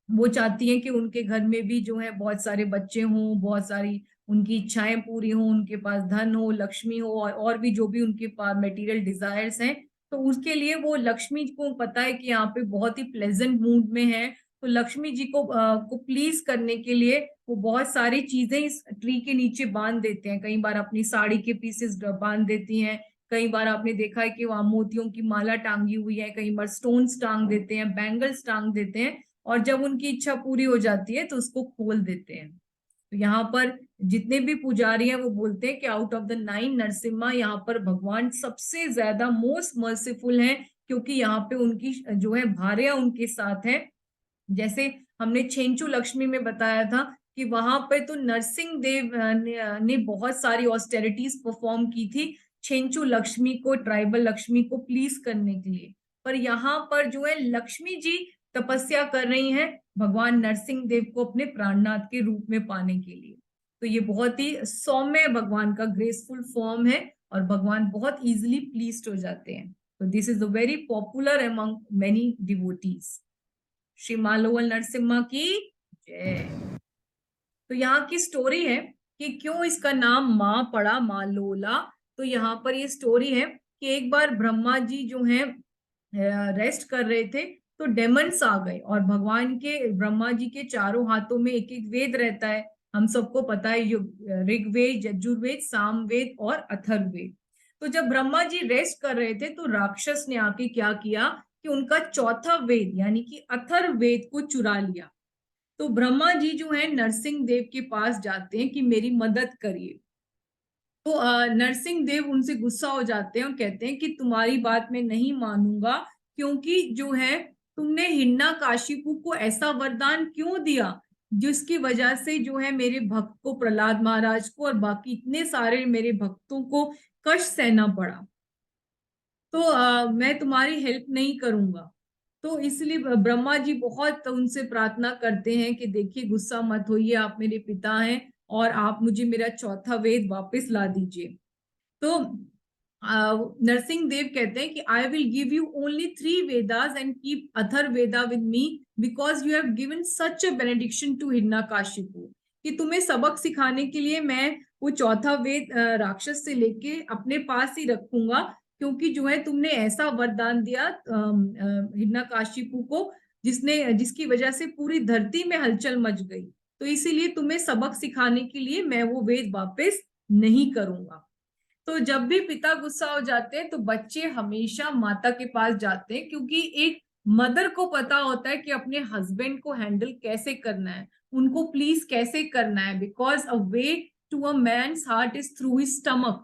वो चाहती हैं कि उनके घर में भी जो है बहुत सारे बच्चे हों, बहुत सारी उनकी इच्छाएं पूरी हों, उनके पास धन हो, लक्ष्मी हो, और भी जो भी उनके पास मटेरियल डिजायर्स हैं, तो उसके लिए वो लक्ष्मी जी को पता है कि यहाँ पे बहुत ही प्लेजेंट मूड में है, तो लक्ष्मी जी को प्लीज करने के लिए वो बहुत सारी चीजें इस ट्री के नीचे बांध देते हैं। कई बार अपनी साड़ी के पीसेस बांध देती हैं, कई बार आपने देखा है कि वहां मोतियों की माला टांगी हुई है, कई बार स्टोन्स टांग देते हैं, बैंगल्स टांग देते हैं, और जब उनकी इच्छा पूरी हो जाती है तो उसको खोल देते हैं। तो यहाँ पर जितने भी पुजारी हैं वो बोलते हैं कि आउट ऑफ द 9 नरसिम्हा यहाँ पर भगवान सबसे ज्यादा मोस्ट मर्सीफुल हैं, क्योंकि यहाँ पे उनकी जो है भार्या उनके साथ है। जैसे हमने छेंचू लक्ष्मी में बताया था कि वहां पे तो नरसिंह देव ने बहुत सारी ऑस्टेरिटीज परफॉर्म की थी छेंचू लक्ष्मी को, ट्राइबल लक्ष्मी को प्लीज करने के लिए। पर यहाँ पर जो है लक्ष्मी जी तपस्या कर रही हैं भगवान नरसिंह देव को अपने प्राणनाथ के रूप में पाने के लिए। तो ये बहुत ही सौम्य भगवान का ग्रेसफुल फॉर्म है और भगवान बहुत इजीली प्लीज्ड हो जाते हैं। तो this is very popular among many devotees. Shri Malola Narasimha की जय। तो यहाँ की स्टोरी है कि क्यों इसका नाम माँ पड़ा, मालोला। तो यहाँ पर ये स्टोरी है कि एक बार ब्रह्मा जी जो है रेस्ट कर रहे थे, तो डेमंस आ गए, और भगवान के ब्रह्मा जी के चारों हाथों में एक एक वेद रहता है, हम सबको पता है, ऋग्वेद, यजुर्वेद, सामवेद और अथर्ववेद। तो जब ब्रह्मा जी रेस्ट कर रहे थे, तो राक्षस ने आके क्या किया कि उनका चौथा वेद यानी कि अथर्ववेद को चुरा लिया। तो ब्रह्मा जी जो है नरसिंह देव के पास जाते हैं कि मेरी मदद करिए। तो नरसिंह देव उनसे गुस्सा हो जाते हैं और कहते हैं कि तुम्हारी बात मैं नहीं मानूंगा, क्योंकि जो है तुमने हिरण्यकाशिपु को ऐसा वरदान क्यों दिया जिसकी वजह से जो है मेरे भक्त को, प्रहलाद महाराज को और बाकी इतने सारे मेरे भक्तों को कष्ट सहना पड़ा। तो मैं तुम्हारी हेल्प नहीं करूंगा। तो इसलिए ब्रह्मा जी बहुत उनसे प्रार्थना करते हैं कि देखिए गुस्सा मत होइए, आप मेरे पिता हैं और आप मुझे मेरा चौथा वेद वापस ला दीजिए। तो नरसिंह देव कहते हैं कि I will give you only 3 Vedas and keep Atharvaveda with me because you have given such a benediction to Hiranyakashipu, कि तुम्हें सबक सिखाने के लिए मैं वो चौथा वेद राक्षस से लेके अपने पास ही रखूंगा, क्योंकि जो है तुमने ऐसा वरदान दिया हिरण्यकाशिपु को जिसकी वजह से पूरी धरती में हलचल मच गई। तो इसीलिए तुम्हें सबक सिखाने के लिए मैं वो वेद वापस नहीं करूंगा। तो जब भी पिता गुस्सा हो जाते हैं तो बच्चे हमेशा माता के पास जाते हैं, क्योंकि एक मदर को पता होता है कि अपने हस्बैंड को हैंडल कैसे करना है, उनको प्लीज कैसे करना है, because a way to a man's heart is through his stomach.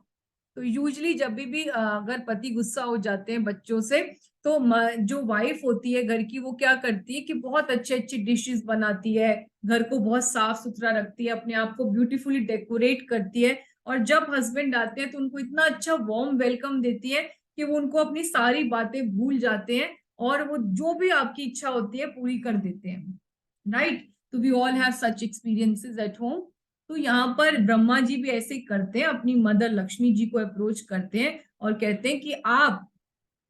तो यूजली जब भी अगर पति गुस्सा हो जाते हैं बच्चों से, तो जो वाइफ होती है घर की, वो क्या करती है कि बहुत अच्छे अच्छे डिशेस बनाती है, घर को बहुत साफ सुथरा रखती है, अपने आप को ब्यूटीफुली डेकोरेट करती है, और जब हस्बैंड आते हैं तो उनको इतना अच्छा वार्म वेलकम देती है कि वो उनको अपनी सारी बातें भूल जाते हैं और वो जो भी आपकी इच्छा होती है पूरी कर देते हैं। राइट? तो we all have such experiences at home. तो यहाँ पर ब्रह्मा जी भी ऐसे करते हैं, अपनी मदर लक्ष्मी जी को अप्रोच करते हैं और कहते हैं कि आप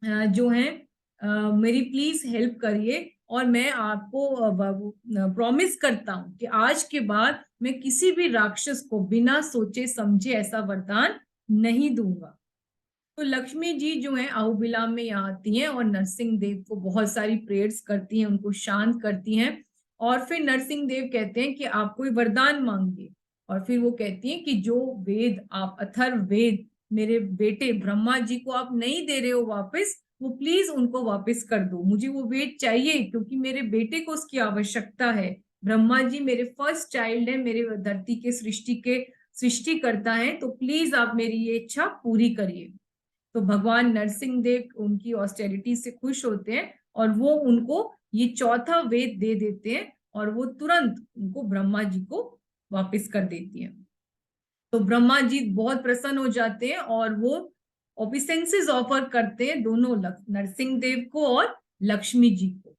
जो है मेरी प्लीज हेल्प करिए, और मैं आपको प्रॉमिस करता हूं कि आज के बाद मैं किसी भी राक्षस को बिना सोचे समझे ऐसा वरदान नहीं दूंगा। तो लक्ष्मी जी जो है अहोबिलाम में यहाँ आती हैं और नरसिंह देव को बहुत सारी प्रेयर्स करती हैं, उनको शांत करती हैं, और फिर नरसिंह देव कहते हैं कि आप कोई वरदान मांगिए। और फिर वो कहती हैं कि जो वेद आप अथर्ववेद मेरे बेटे ब्रह्मा जी को आप नहीं दे रहे हो वापस, वो प्लीज उनको वापस कर दो, मुझे वो वेद चाहिए, क्योंकि मेरे बेटे को उसकी आवश्यकता है। ब्रह्मा जी मेरे फर्स्ट चाइल्ड है, मेरे धरती के सृष्टि करता है, तो प्लीज आप मेरी ये इच्छा पूरी करिए। तो भगवान नरसिंह देव उनकी ऑस्टेरिटी से खुश होते हैं और वो उनको ये चौथा वेद दे देते हैं, और वो तुरंत उनको ब्रह्मा जी को वापस कर देती है। तो ब्रह्मा जी बहुत प्रसन्न हो जाते हैं और वो ओबिसेंसेस ऑफर करते हैं दोनों नरसिंह देव को और लक्ष्मी जी को।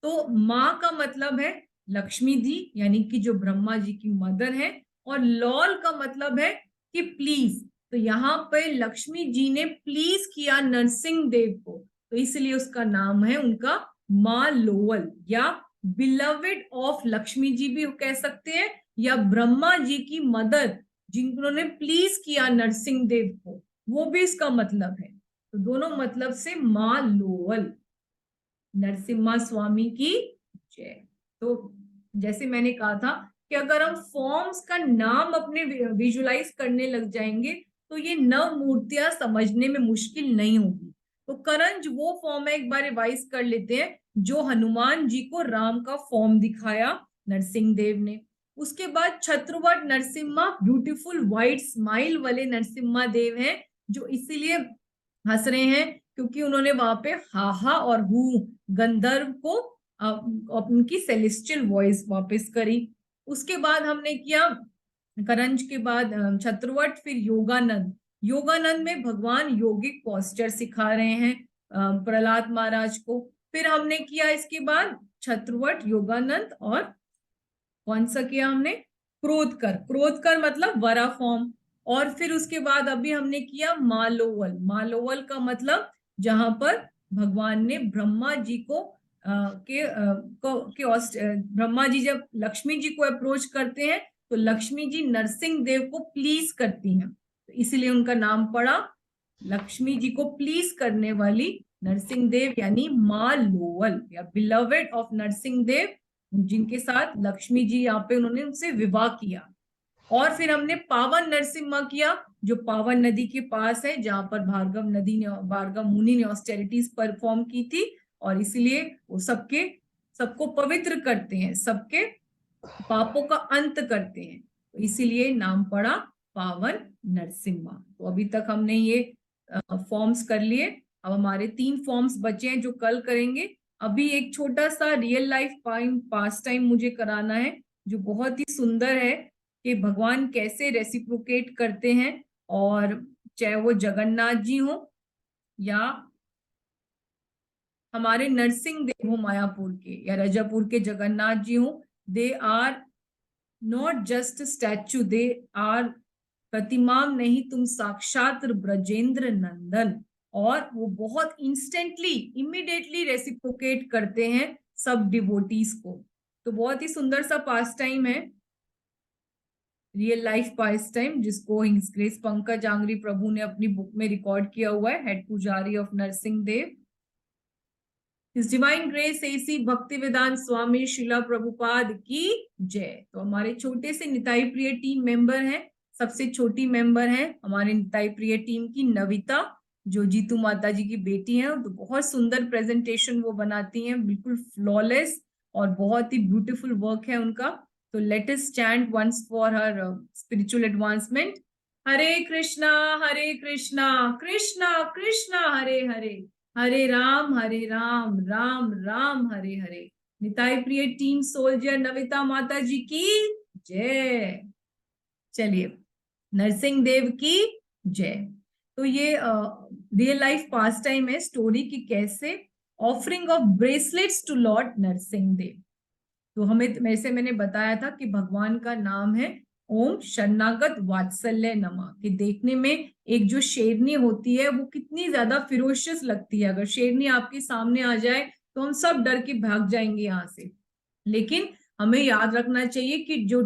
तो माँ का मतलब है लक्ष्मी जी, यानी कि जो ब्रह्मा जी की मदर है, और लॉल का मतलब है कि प्लीज। तो यहाँ पे लक्ष्मी जी ने प्लीज किया नरसिंह देव को, तो इसलिए उसका नाम है उनका माँ लोअल, या बिलवेड ऑफ लक्ष्मी जी भी कह सकते हैं, या ब्रह्मा जी की मदर जिन्होंने प्लीज किया नरसिंह देव को, वो भी इसका मतलब है। तो दोनों मतलब से माँ लोअल, नरसिम्हा स्वामी की जय। तो जैसे मैंने कहा था कि अगर हम फॉर्म्स का नाम अपने विजुलाइज करने लग जाएंगे तो ये नव मूर्तियां समझने में मुश्किल नहीं होगी। तो करंज वो फॉर्म है, एक बार रिवाइज कर लेते हैं, जो हनुमान जी को राम का फॉर्म दिखाया नरसिंह देव ने। उसके बाद छत्रवट नरसिम्हा, ब्यूटीफुल व्हाइट स्माइल वाले नरसिम्हा देव हैं, जो इसीलिए हंस रहे हैं क्योंकि उन्होंने वहां पे हाहा और हु गंधर्व को उनकी सेलेस्टियल वॉइस वापस करी। उसके बाद हमने किया करंज के बाद छत्रवट, फिर योगानंद। योगानंद में भगवान योगिक पोस्चर सिखा रहे हैं प्रहलाद महाराज को। फिर हमने किया इसके बाद छत्रवट, योगानंद, और कौन सा किया हमने, क्रोधकर। क्रोधकर मतलब वरा फॉर्म। और फिर उसके बाद अभी हमने किया मालोवल। मालोवल का मतलब जहां पर भगवान ने ब्रह्मा जी को ब्रह्मा जी जब लक्ष्मी जी को अप्रोच करते हैं तो लक्ष्मी जी नरसिंह देव को प्लीज करती हैं, तो इसीलिए उनका नाम पड़ा लक्ष्मी जी को प्लीज करने वाली नरसिंह देव, यानी माँ लोअल या बिलवेड ऑफ नरसिंह देव, जिनके साथ लक्ष्मी जी यहाँ पे उन्होंने उनसे विवाह किया। और फिर हमने पावन नरसिम्हा किया, जो पावन नदी के पास है, जहां पर भार्गव मुनि ने ऑस्टेरिटीज परफॉर्म की थी, और इसलिए वो सबको पवित्र करते हैं, सबके पापों का अंत करते हैं, तो इसीलिए नाम पड़ा पावन नरसिम्हा। तो अभी तक हमने ये फॉर्म्स कर लिए। अब हमारे 3 फॉर्म्स बचे हैं जो कल करेंगे। अभी एक छोटा सा रियल लाइफ पास टाइम मुझे कराना है, जो बहुत ही सुंदर है, कि भगवान कैसे रेसिप्रोकेट करते हैं, और चाहे वो जगन्नाथ जी हो या हमारे नरसिंह देव हो मायापुर के, या रजापुर के जगन्नाथ जी हो, they are not just statue, they are प्रतिमा नहीं, तुम साक्षात ब्रजेंद्र नंदन। और वो बहुत इंस्टेंटली, इमीडिएटली रेसिप्रोकेट करते हैं सब डिवोटीज को। तो बहुत ही सुंदर सा पास टाइम है, रियल लाइफ पास टाइम, जिसको हिंग्स ग्रेस पंकज आंगरी प्रभु ने अपनी बुक में रिकॉर्ड किया हुआ है, हेड पुजारी of Narasimha Dev. His Divine Grace AC भक्ति वेदांत स्वामी शिला प्रभुपाद की जय। तो हमारे छोटे से निताई प्रिय टीम मेंबर हैं, सबसे छोटी मेंबर है हमारे निताई प्रिय टीम की नविता, जो जीतू माता जी की बेटी है। तो बहुत सुंदर प्रेजेंटेशन वो बनाती हैं, बिल्कुल फ्लॉलेस, और बहुत ही ब्यूटीफुल वर्क है उनका। तो let us chant once for her spiritual advancement. Hare Krishna Krishna Krishna Hare Hare, Hare Ram Ram Ram Hare Hare. Nitai प्रिय टीम सोल्जर नविता माता जी की जय। चलिए, नरसिंह देव की जय। तो ये रियल लाइफ पास टाइम है, स्टोरी की कैसे offering of bracelets to lord Narasimha Dev. तो मैंने बताया था कि भगवान का नाम है ओम शरणागत वात्सल्य नमः, कि देखने में एक जो शेरनी होती है वो कितनी ज्यादा फिरोशियस लगती है। अगर शेरनी आपके सामने आ जाए तो हम सब डर के भाग जाएंगे यहाँ से, लेकिन हमें याद रखना चाहिए कि जो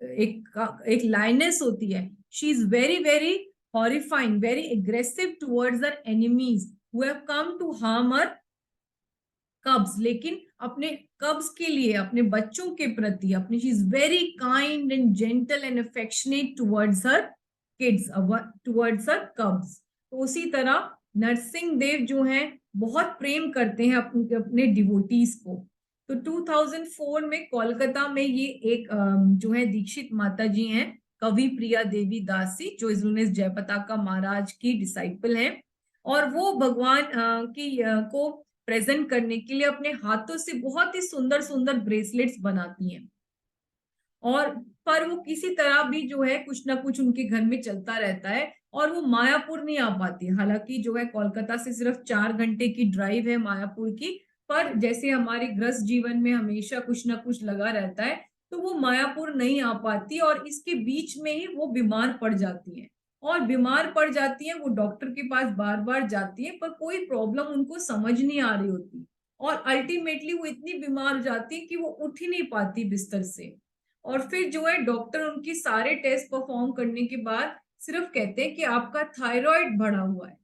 एक लायनेस होती है, she is very very horrifying, very aggressive towards her enemies who have come to harm her cubs, लेकिन अपने कब्स के लिए, अपने बच्चों के प्रति अपनी, she is very kind and gentle and affectionate towards her kids, towards हर कब्स। तो उसी तरह नरसिंह देव जो हैं बहुत प्रेम करते हैं अपने डिवोटीज को। तो 2004 में कोलकाता में ये एक जो है दीक्षित माता जी हैं, कवि प्रिया देवी दासी, जो इजलुनेस जयपताका महाराज की डिसाइपल हैं, और वो भगवान को प्रेजेंट करने के लिए अपने हाथों से बहुत ही सुंदर सुंदर ब्रेसलेट्स बनाती हैं। और पर वो किसी तरह भी जो है कुछ ना कुछ उनके घर में चलता रहता है और वो मायापुर नहीं आ पाती। हालांकि जो है कोलकाता से सिर्फ 4 घंटे की ड्राइव है मायापुर की, पर जैसे हमारे गृहस्थ जीवन में हमेशा कुछ ना कुछ लगा रहता है तो वो मायापुर नहीं आ पाती और इसके बीच में ही वो बीमार पड़ जाती है। और बीमार पड़ जाती है, वो डॉक्टर के पास बार बार जाती है पर कोई प्रॉब्लम उनको समझ नहीं आ रही होती और अल्टीमेटली वो इतनी बीमार हो जाती है कि वो उठ ही नहीं पाती बिस्तर से। और फिर जो है डॉक्टर उनकी सारे टेस्ट परफॉर्म करने के बाद सिर्फ कहते हैं कि आपका थायराइड बढ़ा हुआ है।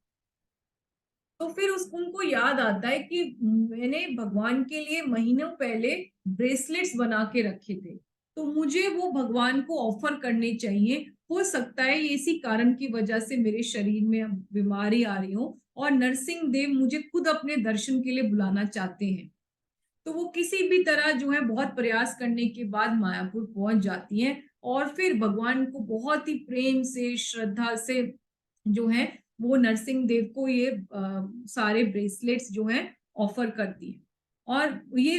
तो फिर उनको याद आता है कि मैंने भगवान के लिए महीनों पहले ब्रेसलेट्स बना के रखे थे, तो मुझे वो भगवान को ऑफर करने चाहिए। हो सकता है ये इसी कारण की वजह से मेरे शरीर में बीमारी आ रही हो और नरसिंह देव मुझे खुद अपने दर्शन के लिए बुलाना चाहते हैं। तो वो किसी भी तरह जो है बहुत प्रयास करने के बाद मायापुर पहुंच जाती हैं और फिर भगवान को बहुत ही प्रेम से श्रद्धा से जो है वो नरसिंह देव को ये सारे ब्रेसलेट्स जो है ऑफर करती है। और ये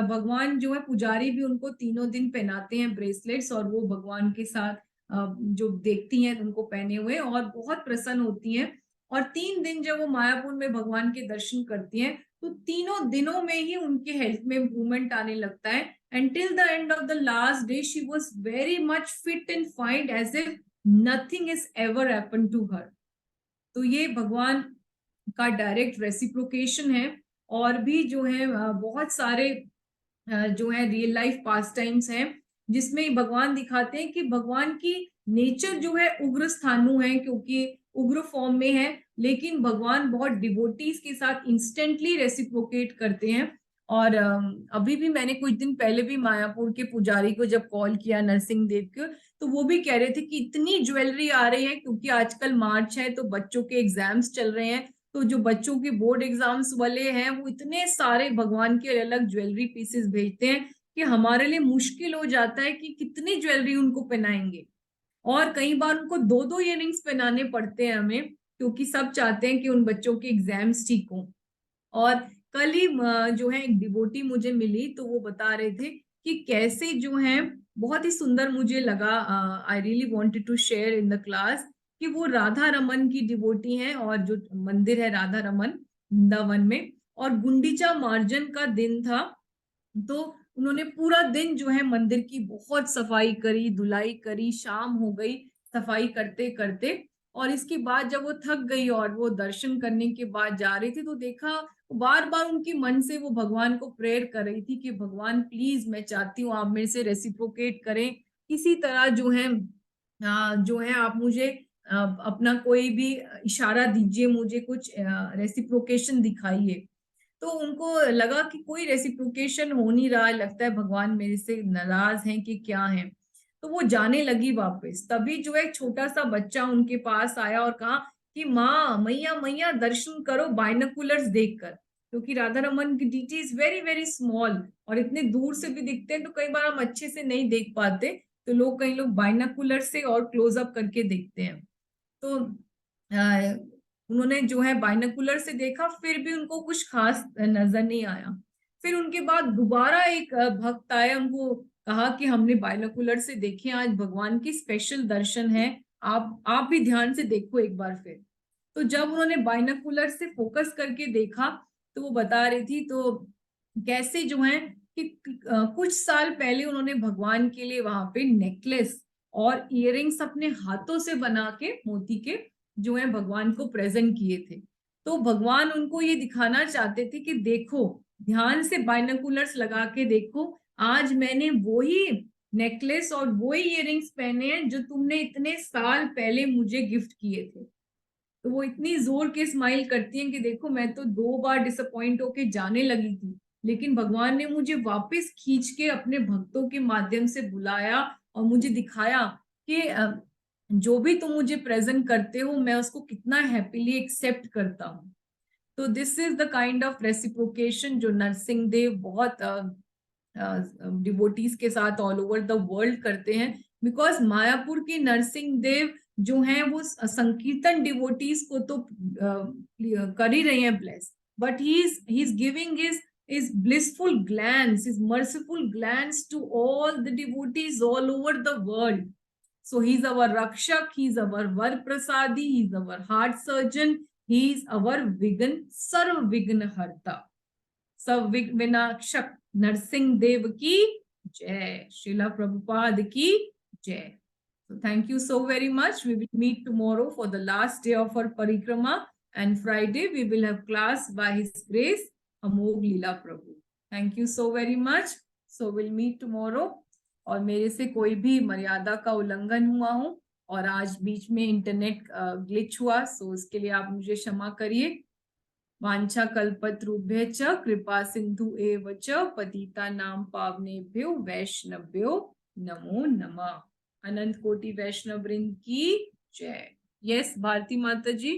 भगवान जो है पुजारी भी उनको तीनों दिन पहनाते हैं ब्रेसलेट्स और वो भगवान के साथ जो देखती हैं उनको पहने हुए और बहुत प्रसन्न होती हैं। और 3 दिन जब वो मायापुर में भगवान के दर्शन करती हैं तो तीनों दिनों में ही उनके हेल्थ में इम्प्रूवमेंट आने लगता है। And till the end of the last day she was very much fit and fine as if nothing is ever happened to her. तो ये भगवान का डायरेक्ट रेसिप्रोकेशन है। और भी जो है बहुत सारे जो है रियल लाइफ पास टाइम्स हैं जिसमें भगवान दिखाते हैं कि भगवान की नेचर जो है उग्र स्थानु है, क्योंकि उग्र फॉर्म में है, लेकिन भगवान बहुत डिवोटीज के साथ इंस्टेंटली रेसिप्रोकेट करते हैं। और अभी भी मैंने कुछ दिन पहले भी मायापुर के पुजारी को जब कॉल किया नरसिंह देव को, तो वो भी कह रहे थे कि इतनी ज्वेलरी आ रही है, क्योंकि आजकल मार्च है तो बच्चों के एग्जाम्स चल रहे हैं, तो जो बच्चों के बोर्ड एग्जाम्स वाले हैं वो इतने सारे भगवान के अलग ज्वेलरी पीसेस भेजते हैं कि हमारे लिए मुश्किल हो जाता है कि कितनी ज्वेलरी उनको पहनाएंगे। और कई बार उनको 2-2 इयररिंग्स पहनाने पड़ते हैं हमें, क्योंकि सब चाहते हैं कि उन बच्चों के एग्जाम्स ठीक हों। और कल ही जो है एक डिवोटी मुझे मिली तो वो बता रहे थे कि कैसे जो है बहुत ही सुंदर मुझे लगा, I really wanted to share in the class, कि वो राधा रमन की डिवोटी हैं और जो मंदिर है राधा रमन वृंदावन में, और गुंडीचा मार्जन का दिन था तो उन्होंने पूरा दिन जो है मंदिर की बहुत सफाई करी, धुलाई करी, शाम हो गई सफाई करते करते। और इसके बाद जब वो थक गई और वो दर्शन करने के बाद जा रही थी तो देखा बार बार उनकी मन से वो भगवान को प्रेयर कर रही थी कि भगवान प्लीज मैं चाहती हूँ आप मेरे से रेसिप्रोकेट करें, किसी तरह जो है आप मुझे अपना कोई भी इशारा दीजिए, मुझे कुछ रेसिप्रोकेशन दिखाइए। तो उनको लगा कि कोई रेसिप्रोकेशन हो नहीं रहा, लगता है भगवान मेरे से नाराज हैं कि क्या है। तो वो जाने लगी वापस, तभी जो एक छोटा सा बच्चा उनके पास आया और कहा कि माँ मैया मैया दर्शन करो बाइनोकुलर्स देखकर, क्योंकि राधा रमन की deity is very very small और इतने दूर से भी दिखते हैं तो कई बार हम अच्छे से नहीं देख पाते, तो कई लोग बाइनोकुलर से और क्लोजअप करके देखते हैं। तो उन्होंने जो है बाइनोकुलर से देखा, फिर भी उनको कुछ खास नजर नहीं आया। फिर उनके बाद दोबारा एक भक्त आया, उनको कहा कि हमने बाइनोकुलर से देखे, आज भगवान की स्पेशल दर्शन है, आप भी ध्यान से देखो एक बार फिर। तो जब उन्होंने बाइनोकुलर से फोकस करके देखा तो वो बता रही थी तो कैसे जो है कि कुछ साल पहले उन्होंने भगवान के लिए वहां पे नेकलेस और इयररिंग्स अपने हाथों से बना के मोती के जो है भगवान को प्रेजेंट किए थे। तो भगवान उनको ये दिखाना चाहते थे कि देखो, ध्यान से बाइनोकुलर्स लगा के देखो, आज मैंने वही नेकलेस और वही इयररिंग्स पहने हैं जो तुमने इतने साल पहले मुझे गिफ्ट किए थे। तो वो इतनी जोर के स्माइल करती हैं कि देखो मैं तो 2 बार डिसअपॉइंट होके जाने लगी थी, लेकिन भगवान ने मुझे वापस खींच के अपने भक्तों के माध्यम से बुलाया और मुझे दिखाया कि जो भी तुम मुझे प्रेजेंट करते हो मैं उसको कितना हैप्पीली एक्सेप्ट करता हूँ। तो this is the kind of reciprocation जो नरसिंह देव बहुत डिवोटीज के साथ ऑल ओवर द वर्ल्ड करते हैं। बिकॉज मायापुर के नरसिंह देव जो हैं वो संकीर्तन डिवोटीज को तो कर ही रहे हैं bless, but he is giving his his blissful glance, his merciful glance to all the devotees all over the world. So he's our Rakshak, he's our Var Prasadi, he's our heart surgeon, he's our Sarv Vigna Harta. Sarv Vinakshak Narsingh Dev ki Jai. Srila Prabhupada ki Jai. So thank you so very much. We will meet tomorrow for the last day of our parikrama, and Friday we will have class by His Grace Amog Leela Prabhu. Thank you so very much. So we'll meet tomorrow. और मेरे से कोई भी मर्यादा का उल्लंघन हुआ हो और आज बीच में इंटरनेट ग्लिच हुआ, सो उसके लिए आप मुझे क्षमा करिए। वांछा कल्पतरुभ्य च कृपा सिंधु एव च पतिता नाम पावनेभ्यो वैष्णव्यो नमो नमः। अनंत कोटि वैष्णव वृंद की जय। यस भारती माता जी।